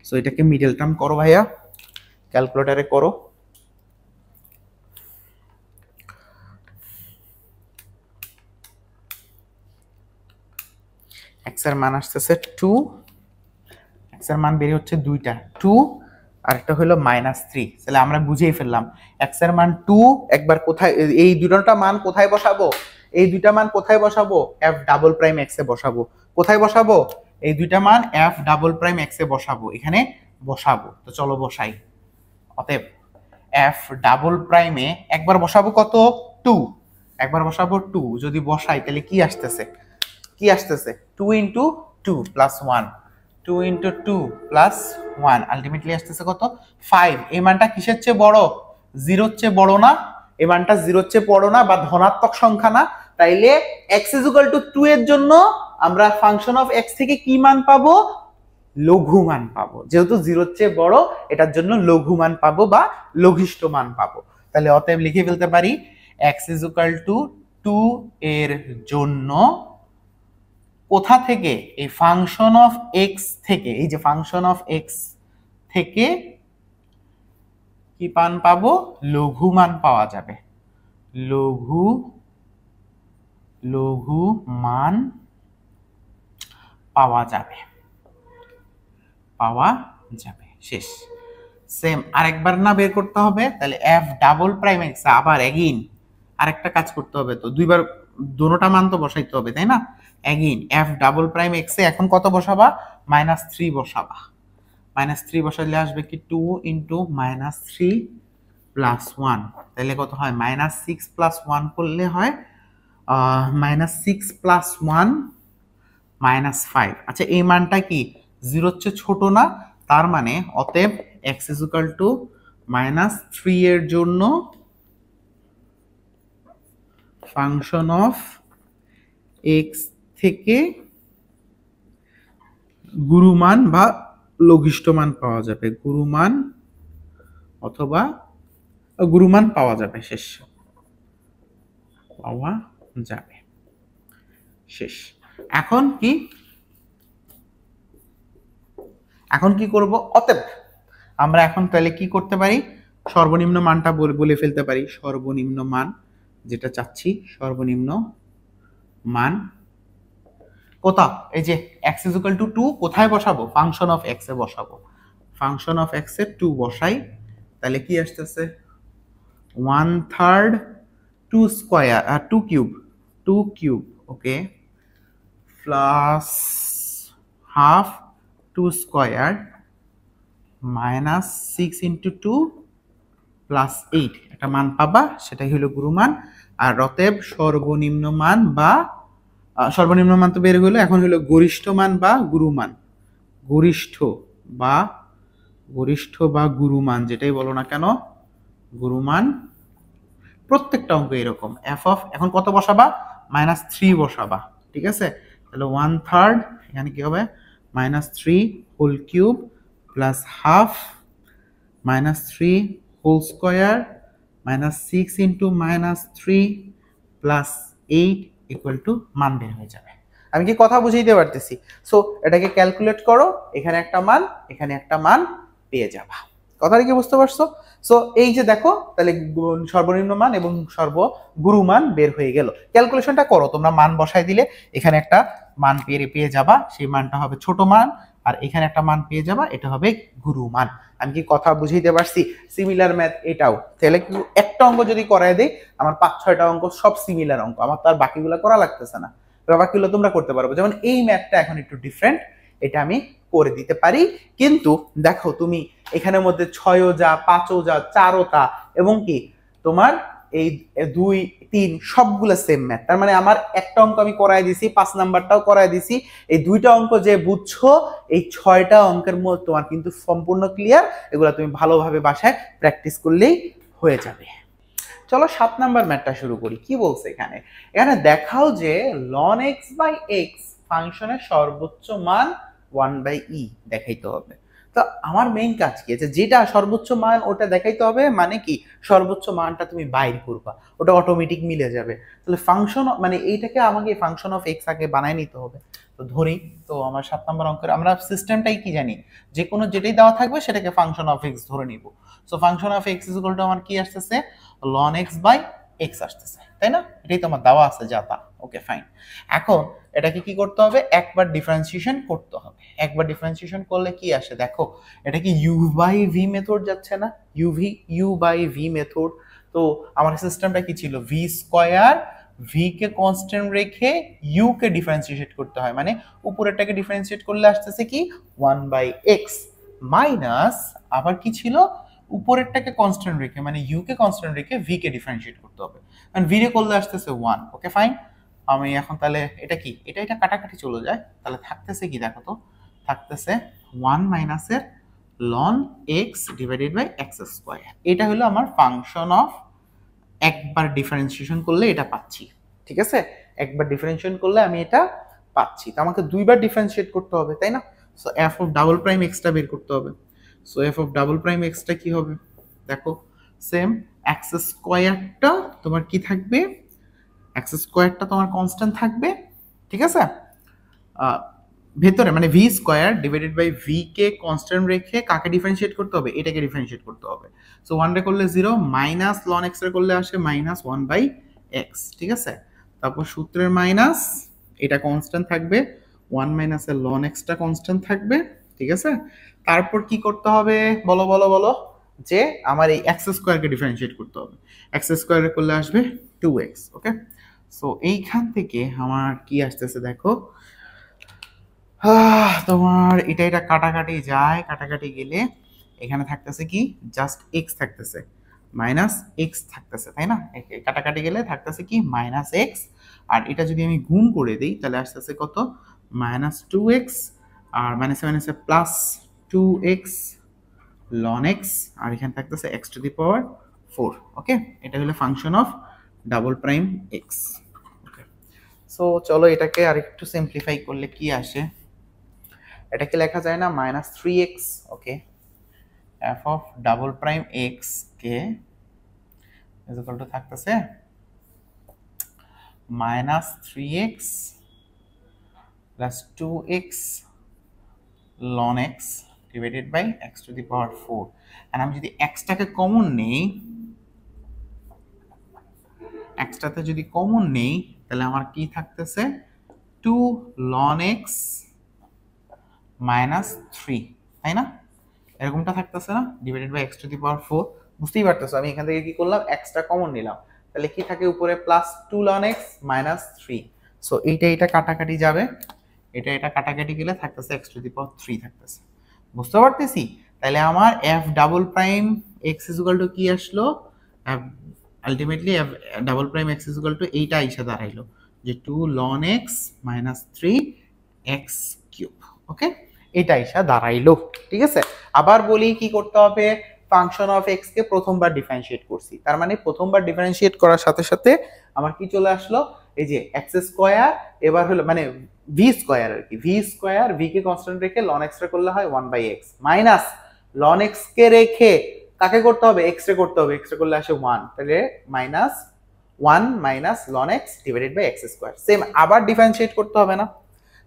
So এটাকে মিডল টার্ম করো ভাইয়া, ক্যালকুলেটরে করো। এক্স এর মান আসতেছে 2, এক্স এর মান বেরিয়ে হচ্ছে দুইটা, 2 আর একটা হলো -3। তাহলে আমরা বুঝেই ফেললাম এক্স এর মান 2, একবার কোথায় এই দুটোটা মান কোথায় বসাবো? এই দুইটা মান কোথায় বসাবো? এফ ডাবল প্রাইম এক্স এ বসাবো। কোথায় বসাবো? এই দুইটা মান এফ ডাবল প্রাইম এক্স এ বসাবো, এখানে বসাবো। তো চলো বসাই। অতএব এফ ডাবল প্রাইমে একবার বসাবো কত? 2, একবার বসাবো 2। যদি বসাই তাহলে কি আসতেছে? কি আসতেছে? 2 × 2 প্লাস 1, 2 × 2 প্লাস 1, আলটিমেটলি আসতেছে কত? 5। এই মানটা কিসের চেয়ে বড়? 0-র চেয়ে বড় না? এই মানটা 0-র চেয়ে বড় না বা ধনাত্মক সংখ্যা না? তাইলে x = 2 এর জন্য আমরা ফাংশন অফ x থেকে কি মান পাবো? লঘু মান পাবো। যেহেতু 0-র চেয়ে বড়, এটার জন্য লঘু মান পাবো বা লঘিষ্ঠ মান পাবো। তাহলে অতএব লিখে ফেলতে পারি x = 2 এর জন্য কোথা থেকে? এই ফাংশন অফ এক্স থেকে, এই যে ফাংশন অফ এক্স থেকে কি মান পাবো? লঘু মান পাওয়া যাবে। লঘু মান পাওয়া যাবে, শেষ। সেম আরেকবার না বের করতে হবে? তাহলে এফ ডাবল প্রাইম এক্স, আবার এগেইন আরেকটা কাজ করতে হবে। তো দুইবার দুটোটা মান তো বসাইতে হবে, তাই না? Again f double prime x এ এখন কত বসাবা? -3 বসাবা। -3 বসাইলে আসবে কি? 2 × -3 প্লাস 1। তাহলে কত হয়? -6 প্লাস 1 করলে হয় -6 প্লাস 1 -5। আচ্ছা, এই মানটা কি 0-র চেয়ে ছোট না? তার মানে অতএব x = -3 এর জন্য ফাংশন অফ x থেকে গুরুমান বা লঘিষ্ঠ মান পাওয়া যাবে, গুরুমান অথবা গুরুমান পাওয়া যাবে, শেষ পাওয়া যাবে, শেষ। এখন কি, এখন কি করব? অতএব আমরা এখন তাহলে কি করতে পারি, সর্বনিম্ন মানটা বলে ফেলতে পারি। সর্বনিম্ন মান যেটা চাচ্ছি, সর্বনিম্ন মান কোথা, এই যে x = 2 কোথায় বসাবো? ফাংশন অফ x এ বসাবো। ফাংশন অফ x এ 2 বসাই, তাহলে কি আসতেছে? 1/3 2 square 2 cube, 2 cube, okay, plus half 2 square minus 6 into 2 plus 8 একটা মান পাবা, সেটাই হলো গুরুমান। আর অতএব সর্বনিম্ন মান বা সর্বনিম্ন মান তো বের হলো, এখন হলো গরিষ্ঠ মান বা গুরুমান, গরিষ্ঠ বা গুরুমান, যেটাই বলো না কেন, গুরুমান। প্রত্যেকটা অঙ্ক এরকম এফ অফ, এখন কত বসাবা? -3 বসাবা, ঠিক আছে? তাহলে 1/3, এখানে কি হবে? -3 whole cube plus half -3 whole square -6 into -3 plus 8 equal to মান বের হয়ে যাবে। আমি কি কথা বুঝাইতে পারতেছি? সো এটাকে ক্যালকুলেট করো, এখানে একটা মান, এখানে একটা মান পেয়ে যাবা। কথাটা কি বুঝতে পারছো? সো এই যে দেখো, তাহলে সর্বনিম্ন মান এবং সর্বগুরু মান বের হয়ে গেল। ক্যালকুলেশনটা করো, তোমরা মান বসাই দিলে এখানে একটা মান পেয়ে যাবা, সেই মানটা হবে ছোট মান, আর এখানে একটা মান পেয়ে যাবা, এটা হবে গুরু মান। আমি কি কথা বুঝাইতে পারছি? সিমিলার ম্যাথ এটাও। তাহলে কি একটা অঙ্ক যদি করায় দেই, আমার 5-6টা অঙ্ক সব সিমিলার অঙ্ক, আমার তো আর বাকিগুলো করা লাগতেছে না, বাকিগুলো তোমরা করতে পারবে। যেমন এই ম্যাথটা এখন একটু ডিফারেন্ট, এটা আমি করে দিতে পারি, কিন্তু দেখো তুমি এখানের মধ্যে 6ও যা, 5ও যা, 4ও তা, এবং কি তোমার এই 2 3 সবগুলো সেম ম্যাথ। তার মানে আমার একটা অঙ্ক আমি করাই দিছি, 5 নাম্বারটাও করাই দিছি, এই 2টা অঙ্ক যে বুঝছো, এই 6টা অঙ্কের মধ্যে তোমার কিন্তু সম্পূর্ণ ক্লিয়ার। এগুলো তুমি ভালোভাবে বাসায় প্র্যাকটিস করলেই হয়ে যাবে। চলো 7 নাম্বার ম্যাথটা শুরু করি। কি বলছে এখানে? এখানে দেখাও যে ln x/x ফাংশনের সর্বোচ্চ মান 1/e দেখাইতে হবে। তো আমার মেইন কাজ কি আছে, যেটা সর্বোচ্চ মান ওটা দেখাইতে হবে, মানে কি সর্বোচ্চ মানটা তুমি বাইর করবা, ওটা অটোমেটিক মিলে যাবে। তাহলে ফাংশন মানে এইটাকে আমাকে ফাংশন অফ x আগে বানায় নিতে হবে। তো ধরি, তো আমার 7 নাম্বার অঙ্কের আমরা সিস্টেমটাই কি জানি, যে কোনো যেটাই দেওয়া থাকবে সেটাকে ফাংশন অফ x ধরে নিব। সো ফাংশন অফ x = আমার কি আসতেছে, ln x/x আসতেছে, তাই না? এটাই তো আমার দেওয়া আছে যা তা। Okay fine. এখন এটাকে কি করতে হবে, একবার ডিফারেন্সিয়েশন করতে হবে। একবার ডিফারেন্সিয়েশন করলে কি আসে দেখো, এটা কি u/v মেথড যাচ্ছে না, u/v মেথড। তো আমার সিস্টেমটা কি ছিল, v² v কে কনস্ট্যান্ট রেখে u কে ডিফারেন্সিয়েট করতে হয়, মানে উপরেরটাকে ডিফারেন্সিয়েট করলে আসতেছে কি 1/x মাইনাস, আবার কি ছিল, উপরেরটাকে কনস্ট্যান্ট রেখে, মানে u কে কনস্ট্যান্ট রেখে v কে ডিফারেন্সিয়েট করতে হবে, কারণ v রে করলে আসতেছে 1। Okay fine. আমি এখন তাহলে এটা কি, এটা কাটাকাটি চলে যায়, তাহলে থাকতেছে কি দেখো তো, থাকতেছে 1 মাইনাসের ln x divided by x²। এটা হলো আমার ফাংশন অফ, একবার ডিফারেন্সিয়েশন করলে এটা পাচ্ছি, ঠিক আছে? একবার ডিফারেন্সিয়েশন করলে আমি এটা পাচ্ছি, তো আমাকে দুইবার ডিফারেন্সিয়েট করতে হবে, তাই না? So f of double prime x টা বের করতে হবে। So f of double prime x টা কি হবে দেখো, সেম x² তোমার কি থাকবে, x² তোমার কনস্ট্যান্ট থাকবে, ঠিক আছে? ভেতরে মানে v² ডিভাইডেড বাই v কে কনস্ট্যান্ট রেখে কাকে ডিফারেন্সিয়েট করতে হবে, এটাকে ডিফারেন্সিয়েট করতে হবে। সো 1 রে করলে 0, মাইনাস ln x রে করলে আসে -1/x, ঠিক আছে? তারপর সূত্রের মাইনাস, এটা কনস্ট্যান্ট থাকবে, 1 মাইনাসের ln x টা কনস্ট্যান্ট থাকবে, ঠিক আছে? তারপর কি করতে হবে বলো বলো বলো, যে আমার এই x² কে ডিফারেন্সিয়েট করতে হবে। x² রে করলে আসবে 2x। ওকে, সো এইখান থেকে আমার কি আসতেছে দেখো, তোমার এটা কাটাকাটি যায়, কাটাকাটি গেলে এখানে থাকতেছে কি, জাস্ট x থাকতেছে, মাইনাস এক্স থাকতেছে, তাই না? কাটাকাটি গেলে থাকতেছে কি -x, আর এটা যদি আমি গুণ করে দিই তাহলে আসতেছে কত, -2x, আর মাইনাসে মাইনাসে +2x ln x, আর এখানে থাকতেছে x⁴। ওকে, এটা হলো function of double prime x। Okay, so চলো এটাকে আরেকটু সিম্পলিফাই করলে কি আসে, এটাকে লেখা যায় না -3x। Okay, f of double prime x কে ইজ ইকুয়াল টু থাকতেছে -3x plus 2x ln x divided by x to the power 4। আর আমি যদি x টাকে কমন নেই, x টাতে যদি কমন নেই তাহলে আমার কি থাকতেছে 2 ln x -3, তাই না? এরকমটা থাকতেছে না, divided by x to the power 4। বুঝতেই পারতেছো আমি এখান থেকে কি করলাম, x টা কমন নিলাম, তাহলে কি থাকে উপরে প্লাস 2 ln x -3। সো এটা কাটাকাটি যাবে, এটা কাটাকাটি গেলে থাকতেছে x টু দি পাওয়ার 3 থাকতেছে। বুঝতে পারতেছি? তাহলে আমার f double prime x is equal to কি আসলো, ultimately f double prime x is equal two এইটা আইসা দাঁড়াইলো যে 2 ln x -3 x কিউব। ওকে, এটা আইসা দাঁড়াইলো। ঠিক আছে, আবার বলি কি করতে হবে, ফাংশন অফ x কে প্রথমবার ডিফারেন্সিয়েট করছি, তার মানে প্রথমবার ডিফারেন্সিয়েট করার সাথে সাথে আমার কি চলে আসলো, এই যে x স্কয়ার, এবার হলো মানে v স্কয়ার আর কি, v স্কয়ার, v কে কনস্ট্যান্ট রেখে ln x রে করলে হয় 1/x মাইনাস ln x কে রেখে কাকে করতে হবে, x রে করতে হবে, x রে করলে আসে 1, তাহলে -1 minus ln x divided by x square. Same আবার ডিফারেন্সিয়েট করতে হবে না?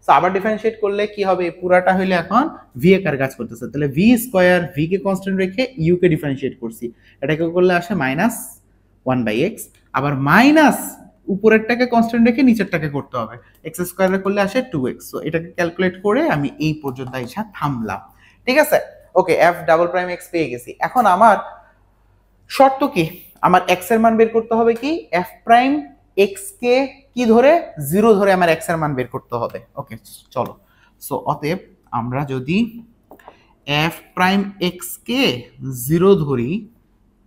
সো আবার ডিফারেন্সিয়েট করলে কি হবে, পুরাটা হইলে এখন v এর কাজ করতেছে, তাহলে v স্কয়ার, v কে কনস্ট্যান্ট রেখে u কে ডিফারেন্সিয়েট করছি, এটাকে করলে আসে -1/x, আবার মাইনাস উপরেরটাকে কনস্ট্যান্ট রেখে নিচেরটাকে করতে হবে, x স্কয়ারে করলে আসে 2x। সো এটাকে ক্যালকুলেট করে আমি এই পর্যন্ত আইসা থামলাম। ঠিক আছে, ওকে, f ডাবল প্রাইম x পেয়ে গেছি। এখন আমার শর্ত কি, আমার x এর মান বের করতে হবে কি, f প্রাইম x কে কি ধরে 0 ধরে আমার x এর মান বের করতে হবে। ওকে চলো, সো অতএব আমরা যদি f প্রাইম x কে 0 ধরি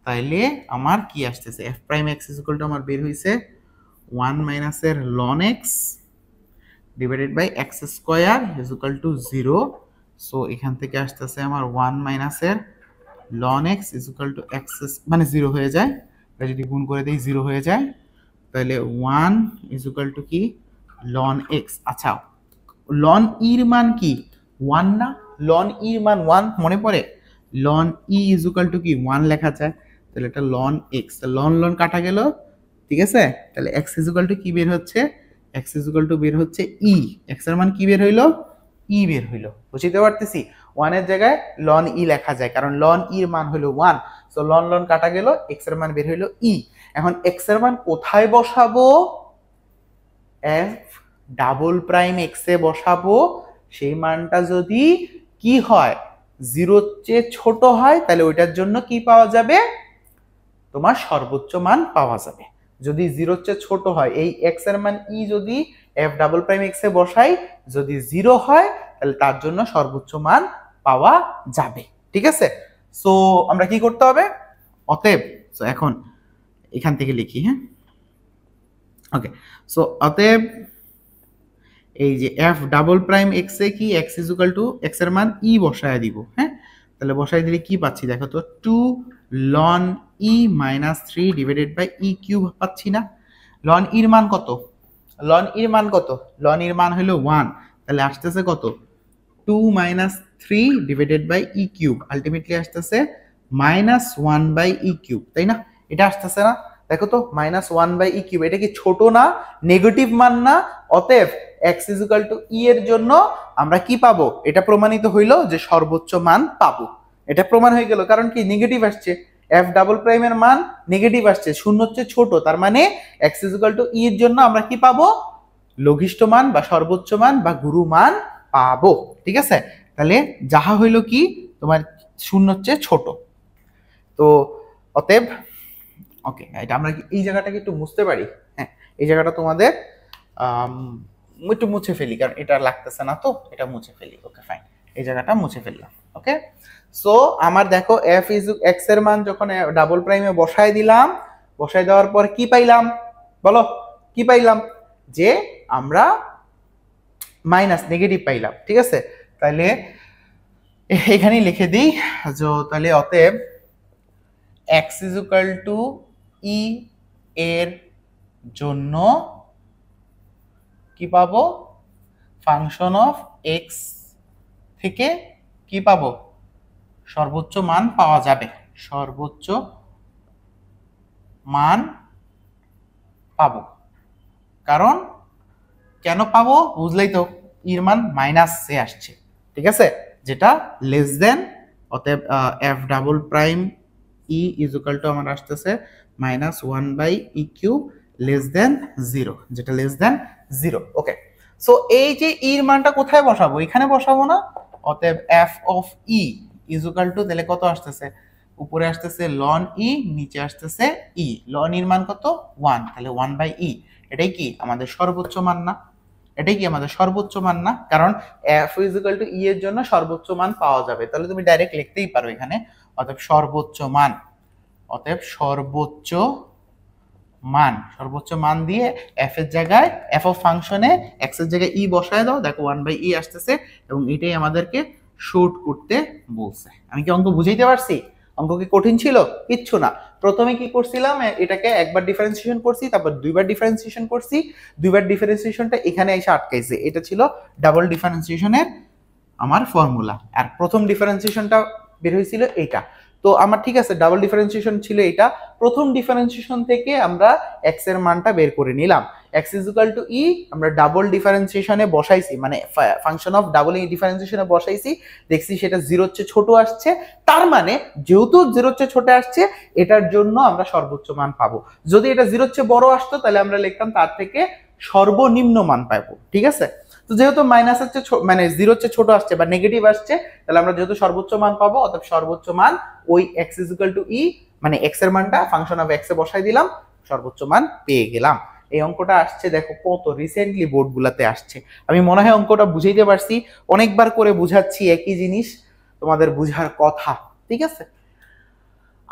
তাইলে আমার কি আসতেছে, f prime x is equal to আমার বের হইছে 1 মাইনাস এর ln x divided by x square is equal to 0। So এখান থেকে আসতেছে আমার 1 মাইনাস এর ln x is equal to x মানে 0 হয়ে যায়, এটা যদি গুণ করে দেই 0 হয়ে যায়, তাহলে 1 ইজ ইকুয়াল টু কি ln x। আচ্ছা, ln e এর মান কি 1 না, ln e এর মান 1 মনে পড়ে, ln e is equal to কি 1 লেখা যায়, তাহলে এটা ln x, ln কাটা গেল। ঠিক আছে, তাহলে x ইজ ইকুয়াল টু কি বের হচ্ছে, x ইজ ইকুয়াল টু বের হচ্ছে e, x এর মান কি বের হইলো, e বের হইলো। বুঝতে পারতেছি, 1 এর জায়গায় ln e লেখা যায় কারণ ln e এর মান হলো 1। সো ln কাটা গেল, x এর মান বের হইলো e। এখন x এর মান কোথায় বসাবো, f ডাবল প্রাইম x এ বসাবো, সেই মানটা যদি কি হয় 0 চেয়ে ছোট হয় তাহলে ওইটার জন্য কি পাওয়া যাবে, তোমার সর্বোচ্চ মান পাওয়া যাবে। যদি 0 চেয়ে ছোট হয়, এই x এর মান e যদি f ডাবল প্রাইম x এ বসাই, যদি 0 হয় তাহলে তার জন্য সর্বোচ্চ মান পাওয়া যাবে। ঠিক আছে, সো আমরা কি করতে হবে, অতএব সো এখন এখান থেকে লিখি, হ্যাঁ ওকে, সো অতএব এই যে f ডাবল প্রাইম x এ কি x is equal to x এর মান e বসায় দিব। হ্যাঁ, তাহলে বসায় দিলে কি পাচ্ছি দেখো তো, 2 ln e - 3 divided by e cube পাচ্ছি না। ln e এর মান কত, ln e এর মান কত, ln e এর মান হলো 1, তাহলে আসতেছে কত 2 - 3 divided by e cube, ultimately আসতেছে -1/e কিউব, তাই না? এটা আসতেছে না, দেখো তো -1/e কিউব, এটা কি ছোট না, নেগেটিভ মান না? অতএব x is equal two e এর জন্য আমরা কি পাবো, এটা প্রমাণিত হইলো যে সর্বোচ্চ মান পাবো। এটা প্রমাণ হয়ে গেল, কারণ কি নেগেটিভ আসছে, f ডাবল প্রাইম এর মান নেগেটিভ আসছে, শূন্য হচ্ছে ছোট, তার মানে x is equal two e এর জন্য আমরা কি পাবো, লঘিষ্ঠ মান বা সর্বোচ্চ মান বা গুরু মান পাবো। ঠিক আছে, তাহলে যাহা হইলো কি তোমার শূন্য হচ্ছে ছোট। তো অতএব ওকে, এটা আমরা এই জায়গাটাকে একটু মুছতে পারি, হ্যাঁ এই জায়গাটা তোমাদের একটু মুছে ফেলি, কারণ এটা লাগতেছে না, তো এটা মুছে ফেলি। ওকে ফাইন, এই জায়গাটা মুছে ফেললাম। ওকে, সো আমার দেখো f ইজ x এর মান যখন ডাবল প্রাইমে বসায় দিলাম, বসায় দেওয়ার পর কি পাইলাম বলো, কি পাইলাম, যে আমরা মাইনাস নেগেটিভ পাইলাম। ঠিক আছে, তাহলে এখানে লিখে দিই, তাহলে অতএব x is equal two e এর জন্য কি পাবো, ফাংশন অফ x থেকে কি পাবো, সর্বোচ্চ মান পাওয়া যাবে, সর্বোচ্চ মান পাবো। কারণ কেন পাবো বুঝলেই তো, এর মান মাইনাসে আসছে, ঠিক আছে, যেটা লেস দেন, অতএব F double prime E is equal to আমার আসতেছে -1/e³ লেস দেন 0, যেটা লেস দেন 0। ওকে, সো এই যে এর মানটা কোথায় বসাবো, এখানে বসাবো না, অতএব F of E is equal two, তাহলে কত আসতেছে, উপরে আসতেছে ln ই, নিচে আসতেছে ই, ln এর মান কত 1, তাহলে 1/e, এটাই কি আমাদের সর্বোচ্চ মান না, এটাই কি আমাদের সর্বোচ্চ মান না, কারণ f ইজ ইকুয়াল টু ই এর জন্য সর্বোচ্চ মান পাওয়া যাবে, তাহলে তুমি ডাইরেক্ট লিখতেই পারো এখানে, অতএব সর্বোচ্চ মান, অতএব সর্বোচ্চ মান, সর্বোচ্চ মান দিয়ে f এর জায়গায়, f অফ ফাংশনে x এর জায়গায় ই বসায় দাও, দেখো 1/e আসতেছে, এবং এটাই আমাদেরকে শর্ট করতে বলছে। আমি কি অঙ্ক বুঝাইতে পারছি? অঙ্ক কি কঠিন ছিল? কিচ্ছু না। প্রথমে কি করছিলাম, এটাকে একবার ডিফারেন্সিয়েশন করছি, তারপর দুইবার ডিফারেন্সিয়েশন করছি, দুইবার ডিফারেন্সিয়েশনটা এখানে এসে আটকাইছে, এটা ছিল ডাবল ডিফারেন্সিয়েশনের আমার ফর্মুলা, আর প্রথম ডিফারেন্সিয়েশনটা বের হয়েছিল এইটা। তো আমার ঠিক আছে, ডাবল ডিফারেন্সিয়েশন ছিল এটা, প্রথম ডিফারেন্সিয়েশন থেকে আমরা x এর মানটা বের করে নিলাম, x ইজ ইকুয়াল টু ই, আমরা ডাবল ডিফারেন্সিয়েশনে বসাইছি, মানে ফাংশন অফ ডাবল ডিফারেন্সিয়েশনে বসাইছি, দেখছি সেটা 0 হচ্ছে ছোট আসছে, তার মানে যেহেতু 0 হচ্ছে ছোট আসছে, এটার জন্য আমরা সর্বোচ্চ মান পাবো। যদি এটা 0 হচ্ছে বড় আসতো, তাহলে আমরা লিখতাম তার থেকে সর্বনিম্ন মান পাবো, ঠিক আছে। তো যেহেতু মাইনাস হচ্ছে, মানে 0 হচ্ছে ছোট আসছে বা নেগেটিভ আসছে, তাহলে আমরা যেহেতু সর্বোচ্চ মান পাবো, অর্থাৎ সর্বোচ্চ মান ওই x ইজ ইকুয়াল টু ই, মানে x এর মানটা ফাংশন অফ x এ বসাই দিলাম, সর্বোচ্চ মান পেয়ে গেলাম। এই অঙ্কটা আসছে দেখো কত রিসেন্টলি বোর্ডগুলোতে আসছে, আমি মনে হয় অঙ্কটা বুঝাইতে পারছি, অনেকবার করে বুঝাচ্ছি একই জিনিস, তোমাদের বুঝার কথা, ঠিক আছে।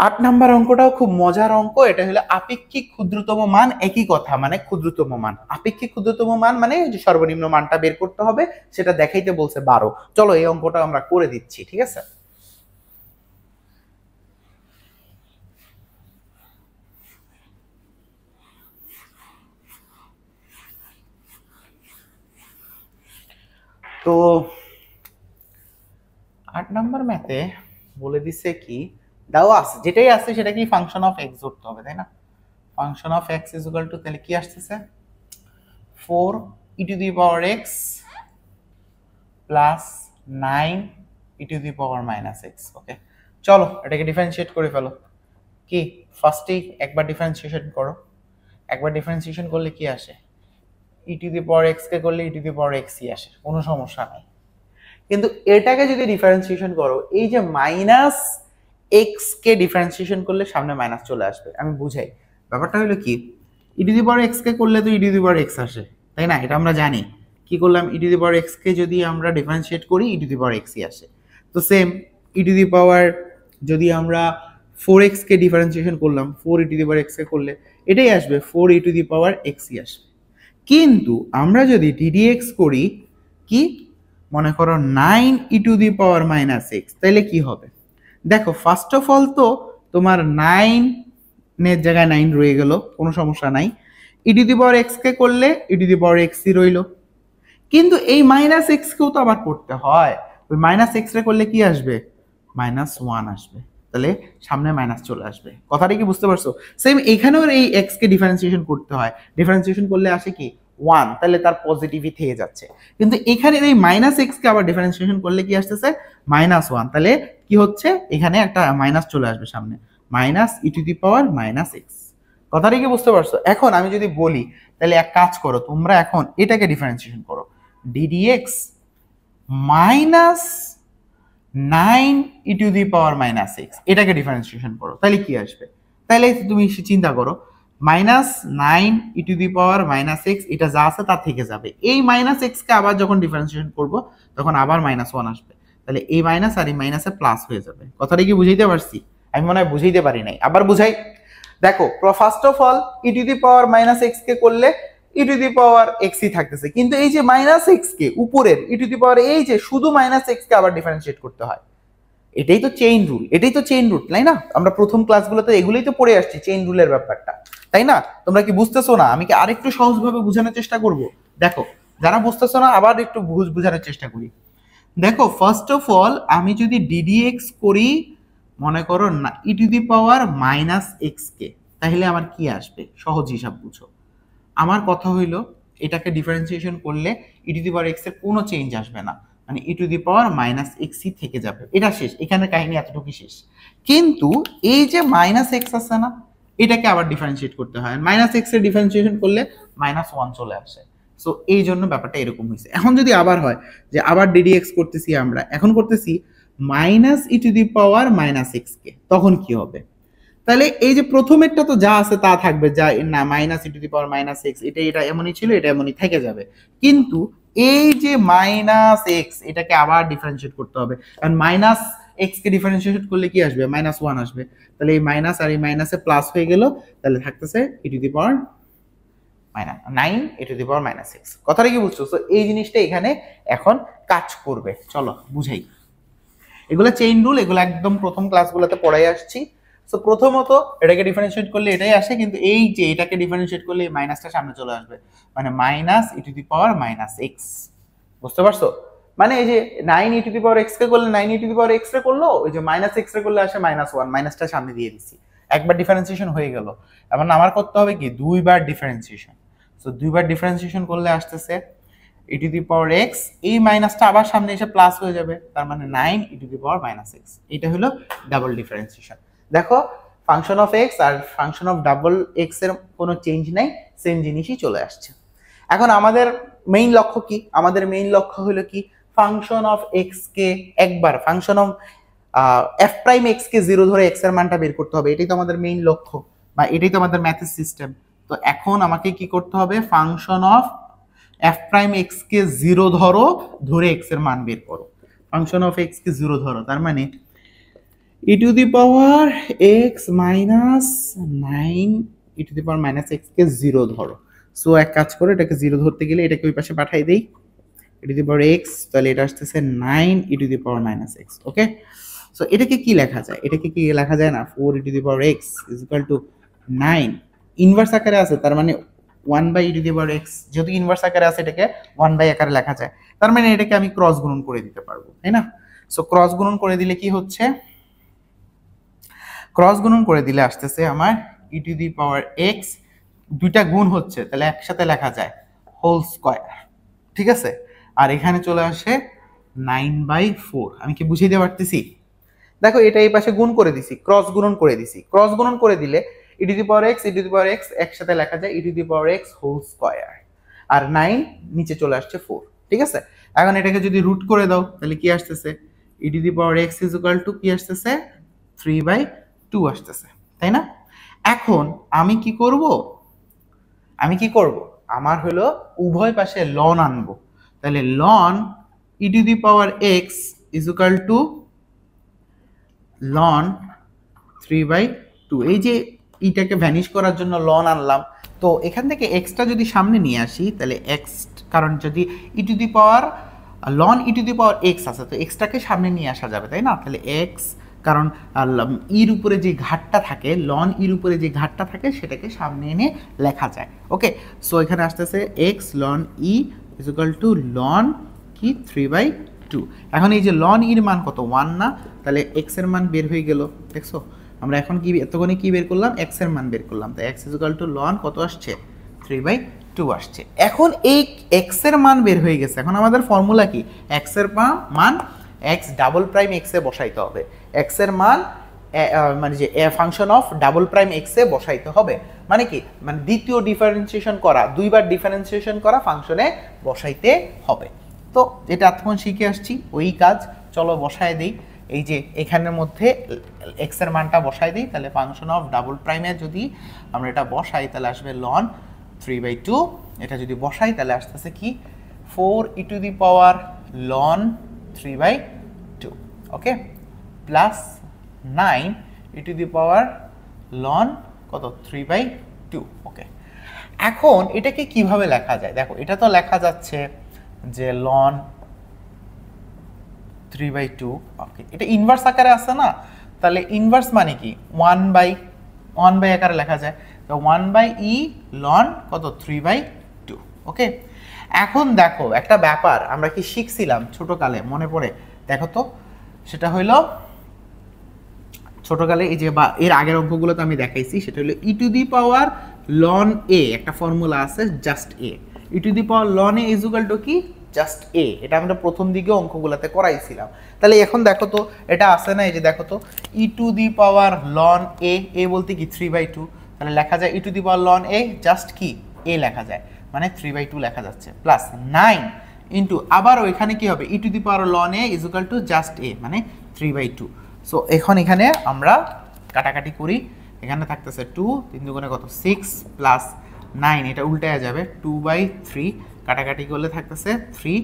8 নাম্বার অঙ্কটাও খুব মজার অঙ্ক, এটা হলো আপেক্ষিক ক্ষুদ্রতম মান, একই কথা, মানে ক্ষুদ্রতম মান, আপেক্ষিক ক্ষুদ্রতম মান মানে যে সর্বনিম্ন মানটা বের করতে হবে, সেটা দেখাইতে বলছে 12। চলো এই অঙ্কটা আমরা করে দিচ্ছি, ঠিক আছে। তো 8 নাম্বার ম্যাথে বলে দিছে কি, দাও আছে, যেটাই আছে সেটা কি ফাংশন অফ x ধরতে হবে, তাই না। Function of x is equal two, তাহলে কি আসতেছে 4e⁻x প্লাস 9e⁻−x। ওকে, চলো এটাকে ডিফারেন্সিয়েট করে ফেলো। কি ফার্স্টেই একবার ডিফারেন্সিয়েশন করো, একবার ডিফারেন্সিয়েশন করলে কি আসে, e⁻x কে করলে e⁻x ই আসে, কোনো সমস্যা নাই। কিন্তু এটাকে যদি ডিফারেন্সিয়েশন করো, এই যে মাইনাস এক্স কে ডিফারেন্সিয়েশন করলে সামনে মাইনাস চলে আসবে, আমি বুঝাই। ব্যাপারটা হলো কি, e⁻x কে করলে তো e⁻x আসে, তাই না, এটা আমরা জানি। কি করলাম, e⁻x কে যদি আমরা ডিফারেন্সিয়েট করি e⁻x ই আসে। তো সেম e⁻, যদি আমরা 4x কে ডিফারেন্সিয়েশন করলাম, 4e⁻x কে করলে এটাই আসবে, 4e⁻x ই আসবে। কিন্তু আমরা যদি ddx করি, কি মনে করো 9e⁻−x, তাহলে কি হবে, দেখো ফার্স্ট অফ অল তো তোমার 9 এর জায়গায় 9 রয়ে গেল, কোনো সমস্যা নাই, e⁻x কে করলে e⁻x ই রইল, কিন্তু এই -x কেও তো আবার করতে হয়, ওই -x রে করলে কি আসবে, -1 আসবে, তাহলে সামনে মাইনাস চলে আসবে, কথাটা কি বুঝতে পারছো। সেম এখানেও এই x কে ডিফারেন্সিয়েশন করতে হয়, ডিফারেন্সিয়েশন করলে আসে কি 1, তাহলে তার পজিটিভই থেকে যাচ্ছে। কিন্তু এখানে এই -x কে আবার ডিফারেন্সিয়েশন করলে কি আসতেছে -1, তাহলে কি হচ্ছে, এখানে একটা মাইনাস চলে আসবে সামনে, -e⁻−x। কথাটা কি বুঝতে পারছো। এখন আমি যদি বলি, তাহলে এক কাজ করো, তোমরা এখন এটাকে ডিফারেন্সিয়েশন করো, ddx -9e⁻−x, এটাকে ডিফারেন্সিয়েশন করো, তাহলে কি আসবে, তাহলে তুমি চিন্তা করো, -9e⁻−x, এটা যা আছে তা থেকে যাবে, এই -x কে আবার যখন ডিফারেন্সিয়েশন করব, তখন আবার -1 আসবে, তাহলে এই মাইনাস আর এই মাইনাসে প্লাস হয়ে যাবে। কথাটা কি বুঝাইতে পারছি, আমি মনে হয় বুঝাইতে পারি নাই, আবার বুঝাই। দেখো ফার্স্ট অফ অল e⁻−x কে করলে e⁻x ই থাকতেছে, কিন্তু এই যে -x কে উপরের e⁻, এই যে শুধু -x কে আবার ডিফারেন্সিয়েট করতে হয়, এটাই তো চেইন রুল, এটাই তো চেইন রুল, তাই না। আমরা প্রথম ক্লাসগুলোতে এগুলোই তো পড়ে আসছি, চেইন রুলের ব্যাপারটা, তাই না। তোমরা কি বুঝতেছো না, আমি কি আরেকটু সহজভাবে বোঝানোর চেষ্টা করব। দেখো যারা বুঝতেছো না, আবার একটু বোঝানোর চেষ্টা করি। দেখো ফার্স্ট অফ অল আমি যদি ডিডিএক্স করি মনে করো না e to the power minus x কে, তাহলে আমার কি আসবে? সহজ হিসাব বুঝো। আমার কথা হইলো এটাকে ডিফারেন্সিয়েশন করলে ই টু দি পাওয়ার এক্স এর কোনো চেঞ্জ আসবে না, মানে e to the power minus এক্সই থেকে যাবে, এটা শেষ, এখানে কাহিনী এতটুকু শেষ। কিন্তু এই যে মাইনাস এক্স আছে না, এটাকে আবার ডিফারেন্সিয়েট করতে হয়, মাইনাস এক্স এর ডিফারেন্সিয়েশন করলে মাইনাস ওয়ান চলে আসে। সো এই জন্য ব্যাপারটা এরকম হয়েছে। এখন যদি আবার হয় যে আবার ডিডিএক্স করতেছি, আমরা এখন করতেছি minus e to the power minus x কে, তখন কি হবে? তাহলে এই যে প্রথমেরটা তো যা আছে তা থাকবে, যা না minus e to the power minus x, এটা এমনই ছিল, এটা এমনই থেকে যাবে। কিন্তু এই যে মাইনাস এক্স, এটাকে আবার ডিফারেন্সিয়েট করতে হবে, কারণ মাইনাস এক্স কে ডিফারেন্সিয়েট করলে কি আসবে? মাইনাস ওয়ান আসবে। তাহলে এই মাইনাস আর এই মাইনাসে প্লাস হয়ে গেল, তাহলে থাকতেছে e to the power minus 9 e to the power minus x. কথাটা কি বুঝছো? তো এই জিনিসটা এখানে এখন কাজ করবে, চলো বুঝাই। এগুলো চেইন রুল, এগুলো একদম প্রথম ক্লাসগুলোতে পড়াই আসছি। সো প্রথমত এটাকে ডিফারেন্সিয়েট করলে এটাই আসে, কিন্তু এই যে এটাকে ডিফারেন্সিয়েট করলে এই মাইনাসটা সামনে চলে আসবে, মানে minus e to the power minus x. বুঝতে পারছো? মানে এই যে 9 e to the power x কে করলে 9 e to the power X ray করলো, ওই যে মাইনাস এক্স রে করলে আসে মাইনাস ওয়ান, মাইনাসটা সামনে দিয়ে দিছি, একবার ডিফারেন্সিয়েশন হয়ে গেল। এখন আমার করতে হবে কি? দুইবার ডিফারেন্সিয়েশন। সো দুইবার ডিফারেন্সিয়েশন করলে আসতেছে e to the power x, এই মাইনাসটা আবার সামনে এসে প্লাস হয়ে যাবে, তার মানে 9 e to the power minus x. এটা হলো ডাবল ডিফারেন্সিয়েশন। দেখো ফাংশন অফ এক্স আর ফাংশন অফ ডাবল এক্স এর কোনো চেঞ্জ নাই, সেম জিনিসই চলে আসছে। এখন আমাদের মেইন লক্ষ্য কি? আমাদের মেইন লক্ষ্য হলো কি? ফাংশন অফ এক্স কে একবার, function of f prime x কে জিরো ধরে এক্স এর মানটা বের করতে হবে, এটাই তো আমাদের মেইন লক্ষ্য, বা এটাই তো আমাদের ম্যাথের সিস্টেম। তো এখন আমাকে কি করতে হবে? Function of f prime x কে জিরো ধরো, ধরে এক্স এর মান বের করো। ফাংশন অফ এক্স কে জিরো ধরো, তার মানে e to the power x minus 9 e to the power minus x কে জিরো ধরো। সো এক কাজ করে এটাকে জিরো ধরতে গেলে এটাকে ওই পাশে পাঠাই দেই, ই টু দি পাওয়ার এক্স, তাহলে এটা আসতেছে 9 e to the power minus x. Okay, so এটাকে কি লেখা যায়? এটাকে কি লেখা যায় না 4 e to the power x is equal to 9, inverse আকারে আছে, তার মানে 1 বাই e to the power x, যেহেতু ইনভার্স আকারে আছে এটাকে 1 বাই আকারে লেখা যায়, তার মানে এটাকে আমি ক্রস গুণন করে দিতে পারবো, তাই না? সো ক্রস গুণন করে দিলে কি হচ্ছে? ক্রস গুণন করে দিলে আসতেছে আমার ই টু দি পাওয়ার এক্স, দুইটা গুণ হচ্ছে তাহলে একসাথে লেখা যায় হোল স্কয়ার, ঠিক আছে? আর এখানে চলে আসে 9/4। আমি কি বুঝিয়ে দিতে পারতেছি? দেখো এটা এই পাশে গুণ করে দিছি, ক্রস গুণন করে দিছি। ক্রস গুণন করে দিলে e to the power x e to the power x একসাথে লেখা যায় e to the power x whole square, আর 9 নিচে চলে আসছে 4, ঠিক আছে? এখন এটাকে যদি রুট করে দাও তাহলে কি আসতেছে? E to the power x is equal to কি আসতেছে? 3/2 আসতেছে, তাই না? এখন আমি কি করব? আমার হলো উভয় পাশে লন আনবো, তাহলে ln e to the power x is equal to ln 3/2। এই যে ইটাকে ভ্যানিশ করার জন্য লন আনলাম, তো এখান থেকে এক্সটা যদি সামনে নিয়ে আসি তাহলে এক্স, কারণ যদি e to the power ln e to the power x আছে, তো এক্সটাকে সামনে নিয়ে আসা যাবে, তাই না? তাহলে এক্স, কারণ ইর উপরে যে ঘাটটা থাকে, লন ইর উপরে যে ঘাটটা থাকে সেটাকে সামনে এনে লেখা যায়। ওকে, সো এখানে আসতেছে x ln e is equal to ln কি 3/2। এখন এই যে লন ইর মান কত? 1 না? তাহলে এক্স এর মান বের হয়ে গেল, দেখছো? আমরা এখন কি এতক্ষণে কি বের করলাম? এক্স এর মান বের করলাম, তাই x is equal to ln কত আসছে? 3/2 আসছে। এখন এই এক্স এর মান বের হয়ে গেছে, এখন আমাদের ফর্মুলা কি? এক্স এর মান এক্স ডাবল প্রাইম এক্স এ বসাইতে হবে, এক্স এর মান মানে যে function of double prime x এ বসাইতে হবে, মানে কি? মানে দ্বিতীয় ডিফারেন্সিয়েশন করা, দুইবার ডিফারেন্সিয়েশন করা ফাংশনে বসাইতে হবে। তো যেটা এতক্ষণ শিখে আসছি ওই কাজ, চলো বসায় দিই। এই যে এখানের মধ্যে এক্স এর মানটা বসাই দিই, তাহলে ফাংশন অফ ডাবল প্রাইমে যদি আমরা এটা বসাই তাহলে আসবে লন 3/2। এটা যদি বসাই তাহলে আসতেছে কি? 4 e to the power ln 3/2, okay, plus 9 e to the power ln কত? 3/2। ওকে, এখন এটাকে কিভাবে লেখা যায়? দেখো এটা তো লেখা যাচ্ছে যে লন 3/2, ওকে, এটা ইনভার্স আকারে আছে না? তাহলে ইনভার্স মানে কি? 1/1 আকারে লেখা যায়, তো 1/e লন কত? 3/2। ওকে, এখন দেখো একটা ব্যাপার আমরা কি শিখছিলাম ছোটকালে, মনে পড়ে দেখো তো, সেটা হইলো ছোটকালে এই যে বা এর আগের অঙ্কগুলো তো আমি দেখাইছি, সেটা হলো ই টু দি পাওয়ার লন এ, একটা ফর্মুলা আছে just a, E to the power ln a is equal to কি জাস্ট এ। এটা আমরা প্রথম দিকে অঙ্কগুলোতে করাইছিলাম। তাহলে এখন দেখো তো এটা আছে না, এই যে দেখো তো ই টু দি পাওয়ার লন এ, এ বলতে কি 3/2, তাহলে লেখা যায় e to the power ln a just কি এ লেখা যায়, মানে 3/2 লেখা যাচ্ছে, প্লাস 9 ইন্টু আবার ওইখানে কি হবে e to the power ln a is equal to just a, মানে 3/2। সো এখন এখানে আমরা কাটাকাটি করি, এখানে থাকতেছে 2, 3 দুগুণে কত 6 প্লাস 9, এটা উল্টায়া যাবে 2/3, কাটাকাটি করলে থাকতেছে 3,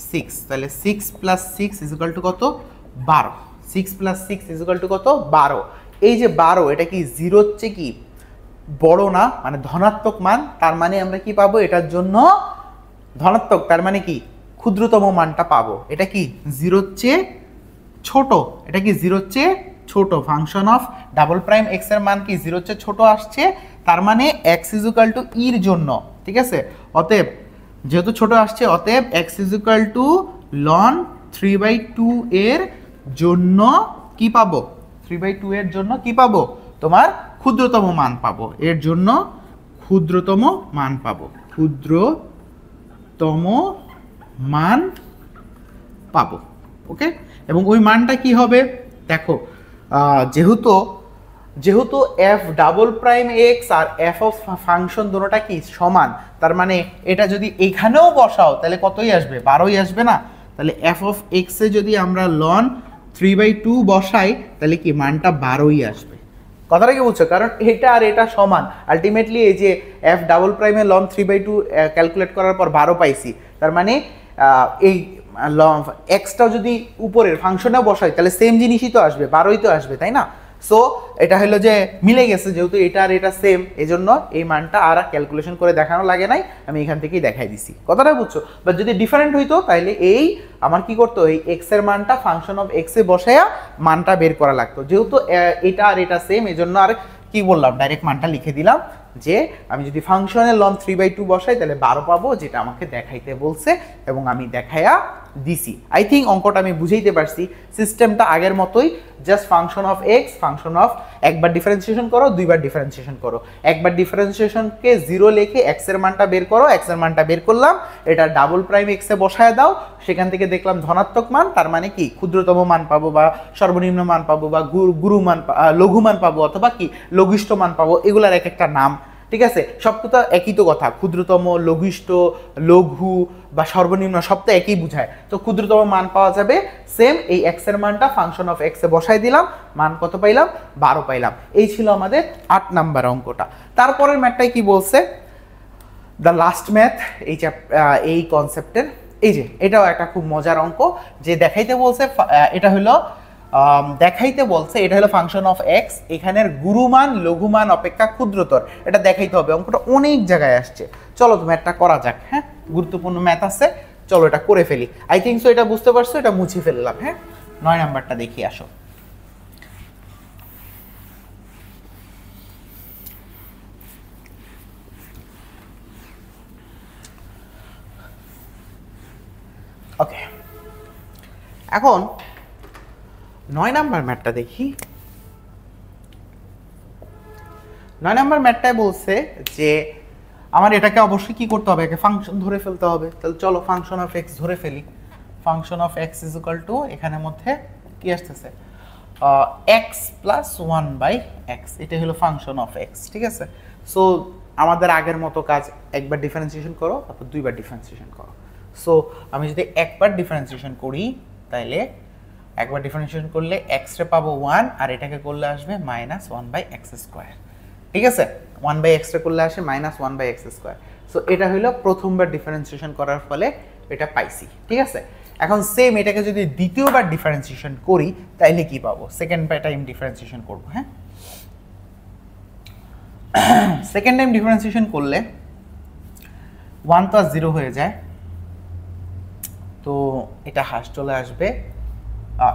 6, তাহলে 6 প্লাস 6 ইজ ইকুয়াল টু কত 12, 6 প্লাস 6 ইজ ইকুয়াল টু কত 12। এই যে 12 এটা কি জিরোর চেয়ে কি বড় না, মানে ধনাত্মক মান, তার মানে আমরা কি পাবো এটার জন্য ধনাত্মক, তার মানে কি ক্ষুদ্রতম মানটা পাবো, এটা কি জিরোর চেয়ে ছোট, এটা কি জিরোর চেয়ে ছোট, function of double prime x এর মান কি জিরোর চেয়ে ছোট আসছে, তার মানে এক্স ইজ ইকুয়াল টু ইর জন্য, ঠিক আছে, অতএব যেহেতু ছোট আসছে অতএব x is equal to ln 3/2 এর জন্য কি পাবো, 3/2 এর জন্য কি পাবো তোমার ক্ষুদ্রতম মান পাবো, এর জন্য ক্ষুদ্রতম মান পাবো, ক্ষুদ্রতম মান পাবো। ওকে, এবং ওই মানটা কি হবে দেখো, যেহেতু এফ ডাবল প্রাইম এক্স আর এফ অফ ফাংশন দুটোটা কি সমান, তার মানে এটা যদি এখানেও বসাও তাহলে কতই আসবে 12ই আসবে না, তাহলে এফ অফ এক্স এ যদি আমরা লন 3/2 বসাই তাহলে কি মানটা 12ই আসবে। কথাটা কি বুঝছো, কারণ এটা আর এটা সমান, আলটিমেটলি এই যে এফ ডাবল প্রাইমের লন 3/2 ক্যালকুলেট করার পর 12 পাইছি, তার মানে এই এক্সটাও যদি উপরের ফাংশনেও বসাই তাহলে সেম জিনিসই তো আসবে, 12ই তো আসবে, তাই না। সো এটা হলো যে মিলে গেছে, যেহেতু এটা আর এটা সেম, এই জন্য এই মানটা আর ক্যালকুলেশন করে দেখানো লাগে নাই, আমি এখান থেকেই দেখাই দিছি। কথাটা বুঝছো, বা যদি ডিফারেন্ট হইতো তাহলে এই আমার কি করতো, এই এক্স এর মানটা ফাংশন অফ এক্স এ বসায়া মানটা বের করা লাগতো, যেহেতু এটা আর এটা সেম, এই জন্য আর কি বললাম ডাইরেক্ট মানটা লিখে দিলাম, যে আমি যদি ফাংশনের লন 3/2 বসাই তাহলে 12 পাবো, যেটা আমাকে দেখাইতে বলছে এবং আমি দেখাইয়া দিছি। আই থিঙ্ক অঙ্কটা আমি বুঝাইতে পারছি, সিস্টেমটা আগের মতোই, just function of x, function of একবার ডিফারেন্সিয়েশন করো, দুইবার ডিফারেন্সিয়েশন করো, একবার ডিফারেন্সিয়েশনকে 0 লিখে এক্স এর মানটা বের করো, এক্স এর মানটা বের করলাম, এটা ডাবল প্রাইম এক্স এ বসায় দাও, সেখান থেকে দেখলাম ধনাত্মক মান, তার মানে কি ক্ষুদ্রতম মান পাবো বা সর্বনিম্ন মান পাবো বা গুরু মান লঘু মান পাবো অথবা কি লঘিষ্ঠ মান পাবো, এগুলার এক একটা নাম, ঠিক আছে, সব তো একই তো কথা, ক্ষুদ্রতম, লঘিষ্ঠ, লঘু বা সর্বনিম্ন সব তো একই বুঝায়, তো ক্ষুদ্রতম মান পাওয়া যাবে সেম, এই এক্স এর মানটা ফাংশন অফ এক্স এ বসাই দিলাম, মান কত পাইলাম 12 পাইলাম। এই ছিল আমাদের 8 নাম্বার অঙ্কটা। তারপরের ম্যাথটাই কি বলছে, দ্য লাস্ট ম্যাথ এই কনসেপ্টের, এই যে এটাও একটা খুব মজার অঙ্ক, যে দেখাইতে বলছে এটা হলো ফাংশন অফ এক্স, এখানের গুরুমান লঘুমান অপেক্ষা ক্ষুদ্রতর, এটা দেখাইতে হবে, অঙ্কটা অনেক জায়গায় আসছে। চলো তো ম্যাথটা করা যাক, হ্যাঁ গুরুত্বপূর্ণ ম্যাথ আছে, চলো এটা করে ফেলি। আই থিঙ্ক সো এটা বুঝতে পারছো, এটা মুছে ফেললাম। হ্যাঁ 9 নাম্বারটা দেখি, আসো। ওকে, এখন 9 নাম্বার ম্যাথটা দেখি। 9 নাম্বার ম্যাথটায় বলছে যে আমার এটাকে অবশ্যই কি করতে হবে, একে ফাংশন ধরে ফেলতে হবে, তাহলে চলো ফাংশন অফ এক্স ধরে ফেলি। Function of x is equal two এখানের মধ্যে কি আসতেছে এক্স প্লাস 1/x, এটা হলো ফাংশন অফ এক্স, ঠিক আছে। সো আমাদের আগের মতো কাজ, একবার ডিফারেন্সিয়েশন করো তারপর দুইবার ডিফারেন্সিয়েশন করো। সো আমি যদি একবার ডিফারেন্সিয়েশন করি তাহলে একবার ডিফারেন্সিয়েশন করলে এক্স রে পাবো 1, আর এটাকে করলে আসবে -1/x², ঠিক আছে। 1/x রে করলে আসে -1/x²। সো এটা হলো প্রথমবার ডিফারেন্সিয়েশন করার ফলে এটা পাইছি, ঠিক আছে। এখন সেম এটাকে যদি দ্বিতীয়বার ডিফারেন্সিয়েশন করি তাইলে কি পাবো, সেকেন্ড টাইম ডিফারেন্সিয়েশন করব। হ্যাঁ সেকেন্ড টাইম ডিফারেন্সিয়েশন করলে 1 তো 0 হয়ে যায়, তো এটা হাস চলে আসবে।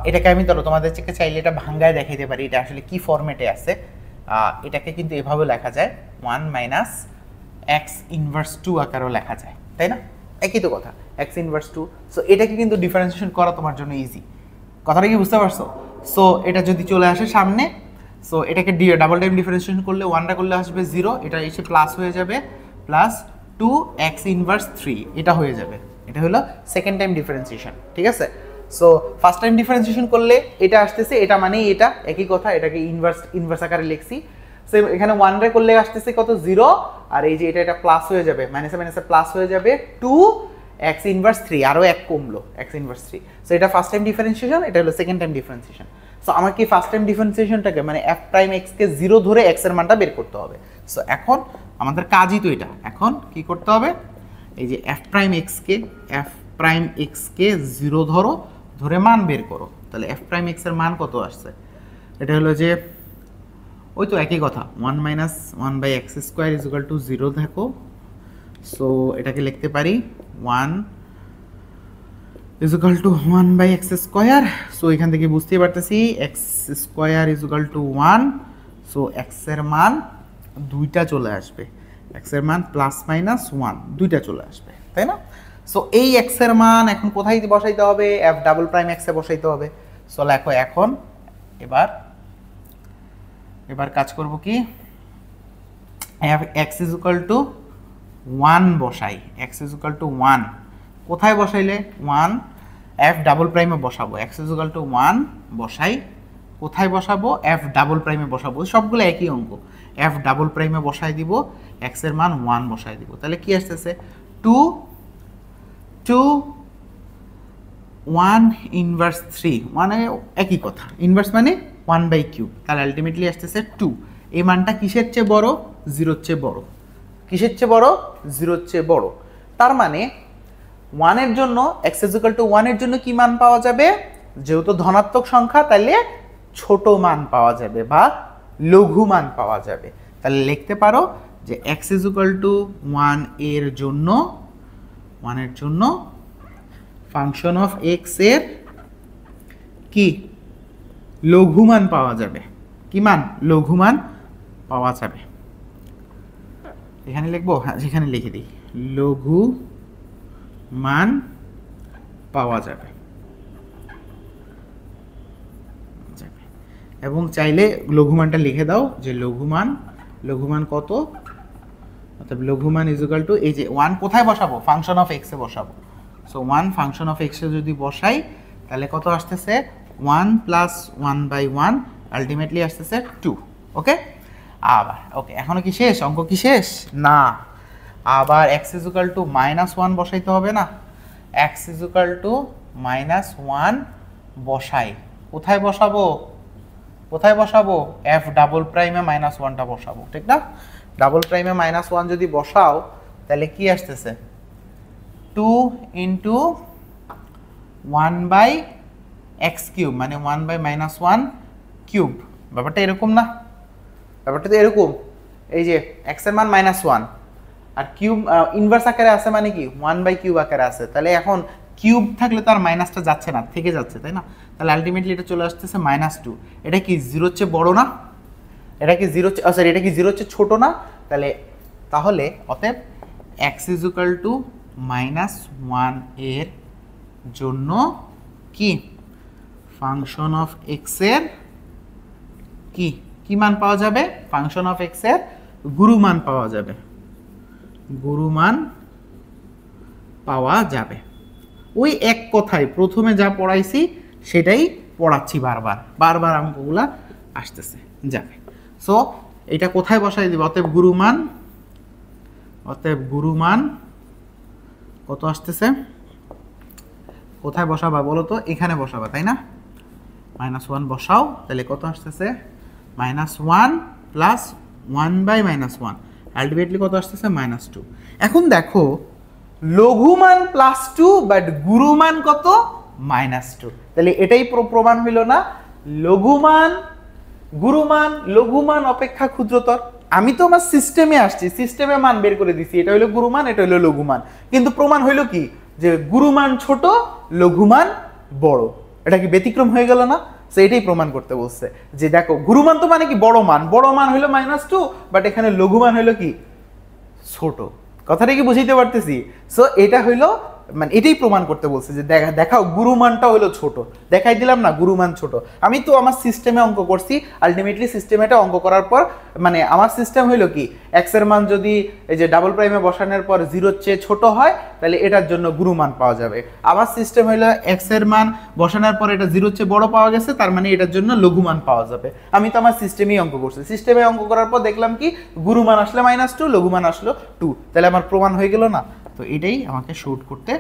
এটাকে আমি তোমাদের থেকে চাইলে এটা ভাঙ্গায় দেখাইতে পারি, এটা আসলে কি ফরম্যাটে আছে। এটাকে কিন্তু এভাবে লেখা যায় 1 - x ইনভার্স 2 আকারেও লেখা যায়, তাই না। একই তো কথা, এক্স ইনভার্স 2। সো এটাকে কিন্তু ডিফারেন্সিয়েশন করা তোমার জন্য ইজি, কথাটা কি বুঝতে পারছো? সো এটা যদি চলে আসে সামনে, সো এটাকে ডাবল টাইম ডিফারেন্সিয়েশন করলে 1টা করলে আসবে 0, এটা এসে প্লাস হয়ে যাবে, প্লাস 2x ইনভার্স 3 এটা হয়ে যাবে। এটা হলো সেকেন্ড টাইম ডিফারেন্সিয়েশন, ঠিক আছে? সো ফার্স্ট টাইম ডিফারেন্সিয়েশন করলে এটা আসতেছে, এটা মানে এটা একই কথা, এটাকে ইনভার্স আকারে লিখছি। সো এখানে 1 রে করলে আসতেছে কত 0, আর এই যে এটা প্লাস হয়ে যাবে, মাইনাসে মাইনাসে প্লাস হয়ে যাবে 2x ইনভার্স 3, আরো এক কমলো x ইনভার্স 3। সো এটা ফার্স্ট টাইম ডিফারেন্সিয়েশন, এটা হলো সেকেন্ড টাইম ডিফারেন্সিয়েশন। সো আমার কি ফার্স্ট টাইম ডিফারেন্সিয়েশনটাকে মানে f প্রাইম x কে 0 ধরে x এর মানটা বের করতে হবে। সো এখন আমাদের কাজই তো এটা, এখন কি করতে হবে, এই যে f প্রাইম x কে 0 ধরো, ধরে মান বের করো। তাহলে f প্রাইম x এর মান কত আসছে, এটা হলো যে ওই তো একই কথা, 1 minus 1/x square is equal to 0 দেখো। সো এটাকে লিখতে পারি 1 is equal two 1/x square. So এখান থেকে বুঝতেই পারতেছি x square is equal two 1। So x এর মান দুইটা চলে আসবে, x এর মান প্লাস মাইনাস 1 দুইটা চলে আসবে, তাই না? সো এই x এর মান এখন কোথায় বসাইতে হবে, f ডাবল প্রাইম x এ বসাইতে হবে। সো লেখো এখন, এবার কাজ করব কি, x ইজ ইকুয়াল টু 1 বসাই, x ইজ ইকুয়াল টু 1 কোথায় বসাইলে 1, f ডাবল প্রাইমে বসাবো, x ইজ ইকুয়াল টু 1 বসাই, কোথায় বসাবো, f ডাবল প্রাইমে বসাবো, সবগুলো একই অঙ্ক, f ডাবল প্রাইমে বসাই দিব, x এর মান 1 বসাই দিব। তাহলে কি আসতেছে 2 1 ইনভার্স 3, মানে একই কথা, ইনভার্স মানে 1/3, তাহলে আলটিমেটলি আসতেছে 2। এই মানটা কিসের চেয়ে বড়, 0 এর চেয়ে বড়। কিসের চেয়ে বড়, 0 এর চেয়ে বড়। তার মানে 1 এর জন্য x ইজ ইকুয়াল টু 1 এর জন্য কি মান পাওয়া যাবে, যেহেতু ধনাত্মক সংখ্যা তাহলে ছোট মান পাওয়া যাবে বা লঘু মান পাওয়া যাবে। তাহলে লিখতে পারো যে x ইজ ইকুয়াল টু 1 এর জন্য ফাংশন অফ x এর কি লঘু মান পাওয়া যাবে। কি মান, লঘু মান পাওয়া যাবে। এখানে লিখবো, হ্যাঁ যেখানে লিখে দিই, লঘু মান পাওয়া যাবে। এবং চাইলে লঘু মানটা লিখে দাও যে লঘু মান কত, অর্থাৎ লঘু মান ইজ ইকুয়াল টু, এই যে 1 কোথায় বসাবো, ফাংশন অফ x এ বসাবো। সো 1 ফাংশন অফ x এ যদি বসাই তাহলে কত আসতেছে 1 প্লাস 1/1, আলটিমেটলি আসতেছে 2। ওকে, আবার ওকে, এখনো কি শেষ, অঙ্ক কি শেষ না, আবার x ইজ ইকুয়াল টু -1 বসাইতে হবে না, x ইজ ইকুয়াল টু -1 বসাই, কোথায় বসাবো, f ডাবল প্রাইমে -1টা বসাবো, ঠিক না? ডাবল প্রাইমে -1 যদি বসাও তাহলে কি আসতেছে 2 ইন্টু 1/x কিউব, মানে 1/-1 কিউব। ব্যাপারটা এরকম না, ব্যাপারটা তো এরকম, এই যে x এর মান -1 আর কিউব ইনভার্স আকারে আছে, মানে কি 1/কিউব আকারে আছে। তাহলে এখন কিউব থাকলে তো আর মাইনাসটা যাচ্ছে না, থেকে যাচ্ছে, তাই না? তাহলে আলটিমেটলি এটা চলে আসতেছে -2। এটা কি 0 এর চেয়ে বড় না, এটা কি 0 সরি এটা কি 0 এর চেয়ে ছোট না? তাহলে অতএব x ইজ ইকুয়াল টু -1 এর জন্য কি ফাংশন অফ x এর কি মান পাওয়া যাবে, ফাংশন অফ x এর গুরুমান পাওয়া যাবে, গুরুমান পাওয়া যাবে। ওই এক কথায় প্রথমে যা পড়াইছি সেটাই পড়াচ্ছি, বারবার অঙ্কগুলা আসতেছে যাবে। সো এটা কোথায় বসাই দিব, অতএব গুরুমান কত আসতেছে, কোথায় বসাবা বলো তো, এখানে বসাবা, তাই না? -1 বসাও, তাহলে কত আসতেছে -1 প্লাস 1/-1, আলটিমেটলি কত আসতেছে -2। এখন দেখো লঘুমান +2 বাট গুরুমান কত, -2। তাহলে এটাই প্রমাণ হইল না, লঘুমান অপেক্ষা ক্ষুদ্রতর। আমি তো আমার সিস্টেমে আসছি, সিস্টেমে মান বের করে দিছি, এটা হলো গুরুমান, এটা হলো লঘুমান, কিন্তু প্রমাণ হইল কি যে গুরুমান ছোট, লঘুমান বড়। এটা কি ব্যতিক্রম হয়ে গেল না? সেটাই প্রমাণ করতে বলছে যে দেখো গুরুমান তো মানে কি বড় মান হইলো -2, বাট এখানে লঘুমান হইলো কি ছোট, কথাটা কি বুঝাইতে পারতেছি? সো এটা হইলো মানে এটাই প্রমাণ করতে বলছে যে দেখাও গুরুমানটা হলো ছোট, দেখাই দিলাম না গুরুমান ছোট। আমি তো আমার সিস্টেমে অঙ্ক করছি, আলটিমেটলি সিস্টেমে এটা অঙ্ক করার পর মানে আমার সিস্টেম হইলো কি এক্স এর মান যদি এই যে ডাবল প্রাইমে বসানোর পর জিরোর চেয়ে ছোট হয় তাহলে এটার জন্য গুরুমান পাওয়া যাবে। আমার সিস্টেম হইলো এক্স এর মান বসানোর পর এটা জিরোর চেয়ে বড় পাওয়া গেছে, তার মানে এটার জন্য লঘুমান পাওয়া যাবে। আমি তো আমার সিস্টেমেই অঙ্ক করছি, সিস্টেমে অঙ্ক করার পর দেখলাম কি গুরুমান আসলে -2, লঘুমান আসলো 2, তাহলে আমার প্রমাণ হয়ে গেল না? তো এটাই আমাকে শুট করতে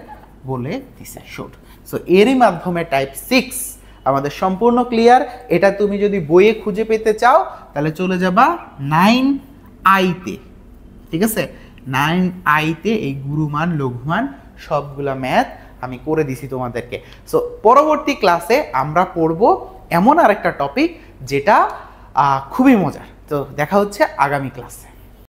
বলে দিছে, শুট। সো এরই মাধ্যমে টাইপ 6 আমাদের সম্পূর্ণ ক্লিয়ার। এটা তুমি যদি বইয়ে খুঁজে পেতে চাও তাহলে চলে যাবা 9I-তে, ঠিক আছে? 9I-তে এই গুরুমান লঘুমান সবগুলা ম্যাথ আমি করে দিছি তোমাদেরকে। সো পরবর্তী ক্লাসে আমরা পড়ব এমন আরেকটা টপিক যেটা খুবই মজার। তো দেখা হচ্ছে আগামী ক্লাসে।